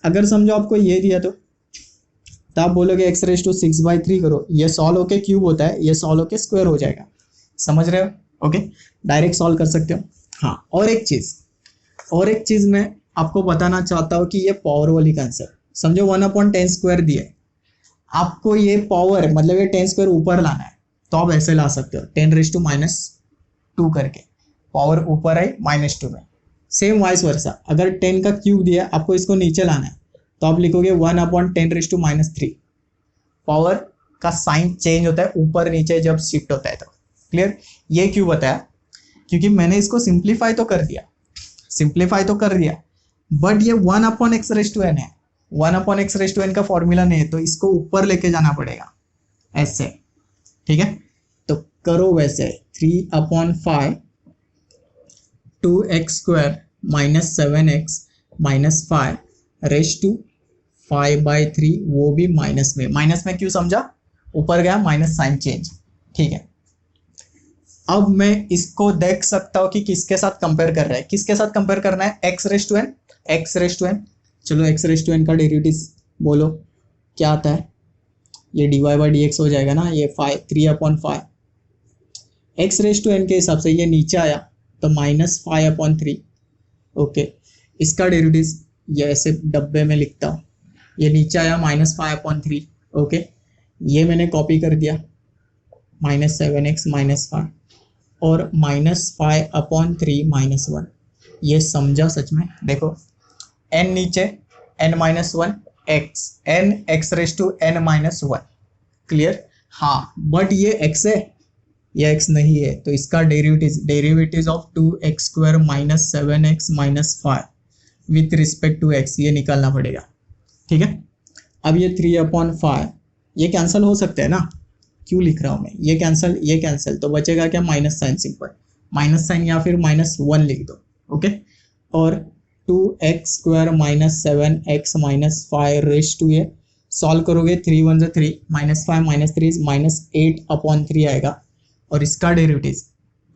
अगर समझो आपको ये दिया तो आप बोलोगे x⁻6/3 करो, ये सॉल्व होके क्यूब होता है, ये सॉल्व होके स्क्वायर हो जाएगा, समझ रहे हो? ओके, डायरेक्ट सॉल्व कर सकते हो। हाँ, और एक चीज़ मैं आपको बताना चाहता हूँ कि ये पावर वाली कंसेप्ट, समझो 1/10² दिया है, आपको ये पावर मतलब ये 10² ऊपर लाना है, तो आप ऐसे ला सकते हो 10⁻² करके, पावर ऊपर है -2 में। सेम वाइस वर्सा, अगर 10 का क्यूब दिया आपको इसको नीचे लाना है, तो आप लिखोगे 1/10⁻3, पावर का साइन चेंज होता है ऊपर नीचे जब शिफ्ट होता है, तो क्लियर। ये क्यों बताया? क्योंकि मैंने इसको सिंप्लीफाई तो कर दिया, बट ये 1/x⁻n है, 1/x⁻n का फॉर्मूला नहीं है, तो इसको ऊपर लेके जाना पड़ेगा ऐसे, ठीक है। तो करो वैसे, 3/5 2x² minus 7x minus 5 raise to 5/3, वो भी माइनस में क्यों समझा? ऊपर गया माइनस साइन चेंज, ठीक है। अब मैं इसको देख सकता हूँ कि किसके साथ कंपेयर कर रहा है, किसके साथ कंपेयर करना है, x⁻n। चलो x⁻n का डेरिवेटिव बोलो क्या आता है, ये dy/dx हो जाएगा ना, ये 3/5 x⁻n के हिसाब से ये नीचे आया तो -5/3, ओके। इसका डेरिवेटिव ये ऐसे डब्बे में लिखता हूँ, ये नीचे आया -5/3, ओके। ये मैंने कॉपी कर दिया, -7x -5 और -5/3 -1, ये समझा सच में? देखो n नीचे n-1 x⁻n-1, क्लियर। हाँ, बट ये x है, ये x नहीं है, तो इसका derivative of 2x² minus 7x minus 5 with respect to x, ये निकालना पड़ेगा, ठीक है। अब ये 3/5 ये कैंसिल हो सकते हैं ना, क्यों लिख रहा हूँ मैं, ये कैंसिल, तो बचेगा क्या, minus sign, simple minus sign या फिर -1 लिख दो। ओके, और 2x² minus 7x minus 5 raise to ये सॉल्व करोगे, 3 1 3, -5 -3 -8/3 आएगा। और इसका डेरिवेटिव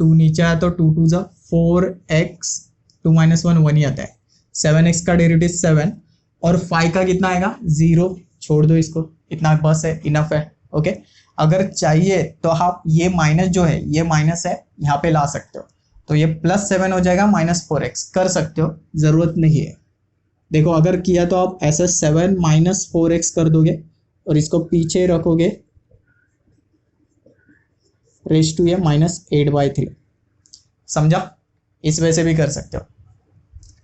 2 नीचे आया तो 2 2 4x, 2 - 1 1 ही आता है। 7x का डेरिवेटिव 7 और 5 का कितना आएगा 0, छोड़ दो इसको, इतना बस है, इनफ है। ओके, अगर चाहिए तो आप ये माइनस जो है, ये माइनस है, यहाँ पे ला सकते हो, तो ये +7 हो जाएगा, -4x कर सकते हो, जरूरत नहीं है। देखो अगर किया तो आप ऐसे 7 - 4x कर दोगे और इसको पीछे रखोगे, रेज टू ये -8/3, समझा, इस वजह से भी कर सकते हो।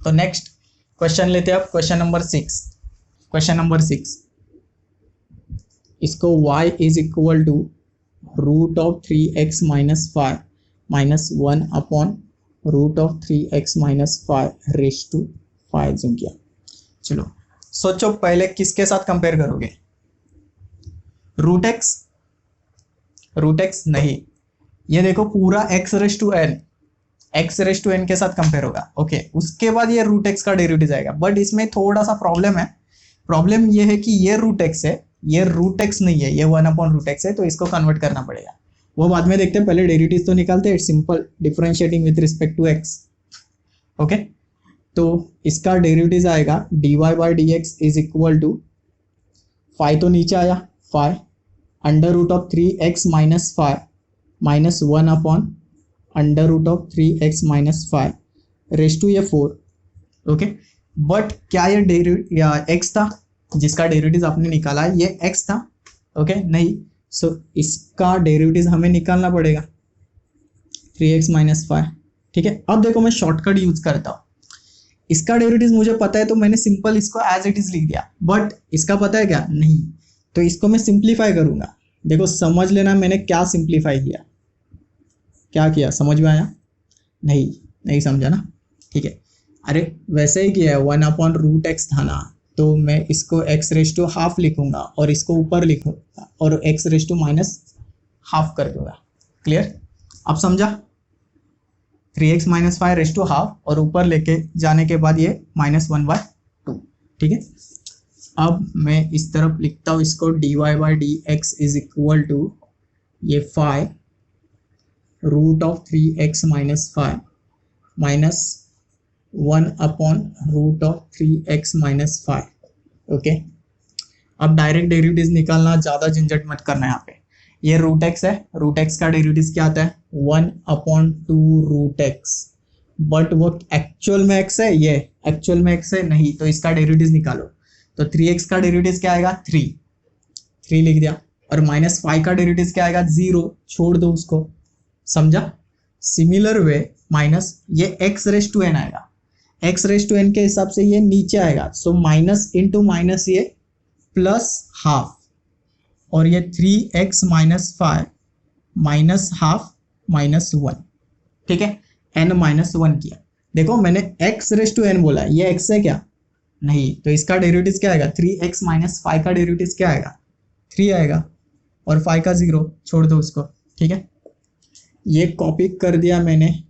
तो नेक्स्ट क्वेश्चन लेते हैं आप, क्वेश्चन नंबर 6। इसको y is equal to √3x - 5 -1/√3x - 5 raise to 5 zoom किया। चलो सोचो पहले किसके साथ कंपेयर करोगे, √x नहीं, ये देखो पूरा x रेज टू n के साथ कंपेयर होगा। ओके, उसके बाद ये √x का डेरिवेटिव आएगा, बट इसमें थोड़ा सा प्रॉब्लम है। प्रॉब्लम ये है कि ये √x है, ये √x नहीं है, ये 1/√x है, तो इसको कन्वर्ट करना पड़ेगा। वो बाद में देखते हैं, पहले डेरिवेटिव तो निकालते हैं। It's simple, differentiating with respect to x। Okay, तो इसका डेरिवेटिव आएगा dy/dx इज इक्वल टू 5 तो नीचे आया 5 √3x - 5 -1/√3x - 5 रेज टू ये 4। ओके, बट क्या ये x था जिसका डेरिवेटिव आपने निकाला है, ये x था? ओके, नहीं, सो इसका डेरिवेटिव हमें निकालना पड़ेगा 3x - 5। ठीक है, अब देखो मैं शॉर्टकट यूज करता हूँ। इसका डेरिवेटिव मुझे पता है तो मैंने सिंपल इसको एज इट इज लिख दिया, बट इसका पता है क्या, नहीं, तो इसको मैं सिंप्लीफाई करूंगा। देखो समझ लेना मैंने क्या सिंप्लीफाई किया, क्या किया, समझ में आया? नहीं समझा ना, ठीक है। अरे वैसे ही किया है, 1/√x था ना, तो मैं इसको x रेज टू हाफ लिखूंगा और इसको ऊपर लिखूंगा और x रेज टू -हाफ कर दूंगा। क्लियर, अब समझा? 3x - 5 रेज टू हाफ और ऊपर लेके जाने के बाद ये -1/2। ठीक है, अब मैं इस तरफ लिखता हूँ इसको dy/dx इज इक्वल टू ये 5 √3x - 5 -1/√3x - 5। ओके, अब डायरेक्ट डेरिवेटिव निकालना, ज़्यादा झंझट मत करना यहाँ पे। ये √x है, √x का डेरिवेटिव क्या आता है 1/2√x, बट वो एक्चुअल में x है, ये एक्चुअल में x है नहीं, तो इसका डेरिवेटिव निकालो। तो 3x का डेरिवेटिव क्या आएगा 3 लिख दिया, और -5 का डेरिवेटिव क्या आएगा 0, छोड़ दो उसको, समझा? सिमिलर वे माइनस ये x रेज टू n आएगा, x रेज टू n के हिसाब से ये नीचे आएगा, सो माइनस इंटू माइनस ये +½ और ये 3x - 5 -½ -1। ठीक है, n -1 किया। देखो मैंने x रेज टू n बोला, ये x है क्या, नहीं, तो इसका डेरिवेटिव क्या आएगा 3x - 5 का डेरिवेटिव क्या आएगा 3 आएगा, और 5 का 0, छोड़ दो उसको। ठीक है, ये कॉपी कर दिया मैंने,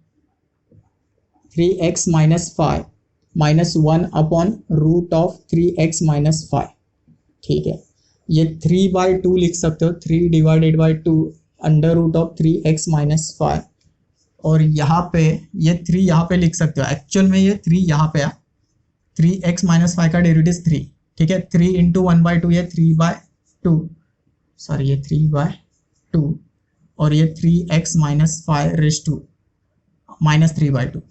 3x - 5 -1/√3x - 5। ठीक है, ये 3/2 लिख सकते हो, 3 / 2 √3x - 5, और यहाँ पे ये 3 यहाँ पे लिख सकते हो, एक्चुअल में ये 3 यहाँ पे है, 3x - 5 का डेरिवेटिव 3। ठीक है, 3 × 1/2 ये 3/2, सॉरी ये 3/2, और ये 3x - 5 रेज टू -3/2।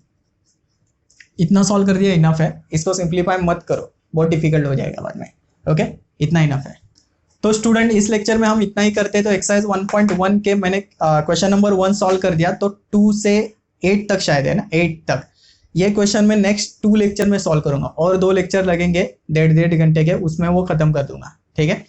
इतना सॉल्व कर दिया, इनफ है। इसको सिंप्लीफाई मत करो, बहुत डिफिकल्ट हो जाएगा बाद में। ओके, इतना इनफ है। तो स्टूडेंट इस लेक्चर में हम इतना ही करते हैं। तो एक्सरसाइज 1.1 के मैंने क्वेश्चन नंबर 1 सॉल्व कर दिया, तो 2 से 8 तक शायद है ना, 8 तक ये क्वेश्चन मैं नेक्स्ट 2 लेक्चर में सॉल्व करूंगा, और 2 लेक्चर लगेंगे 1.5 घंटे के, उसमें वो खत्म कर दूंगा। ठीक है।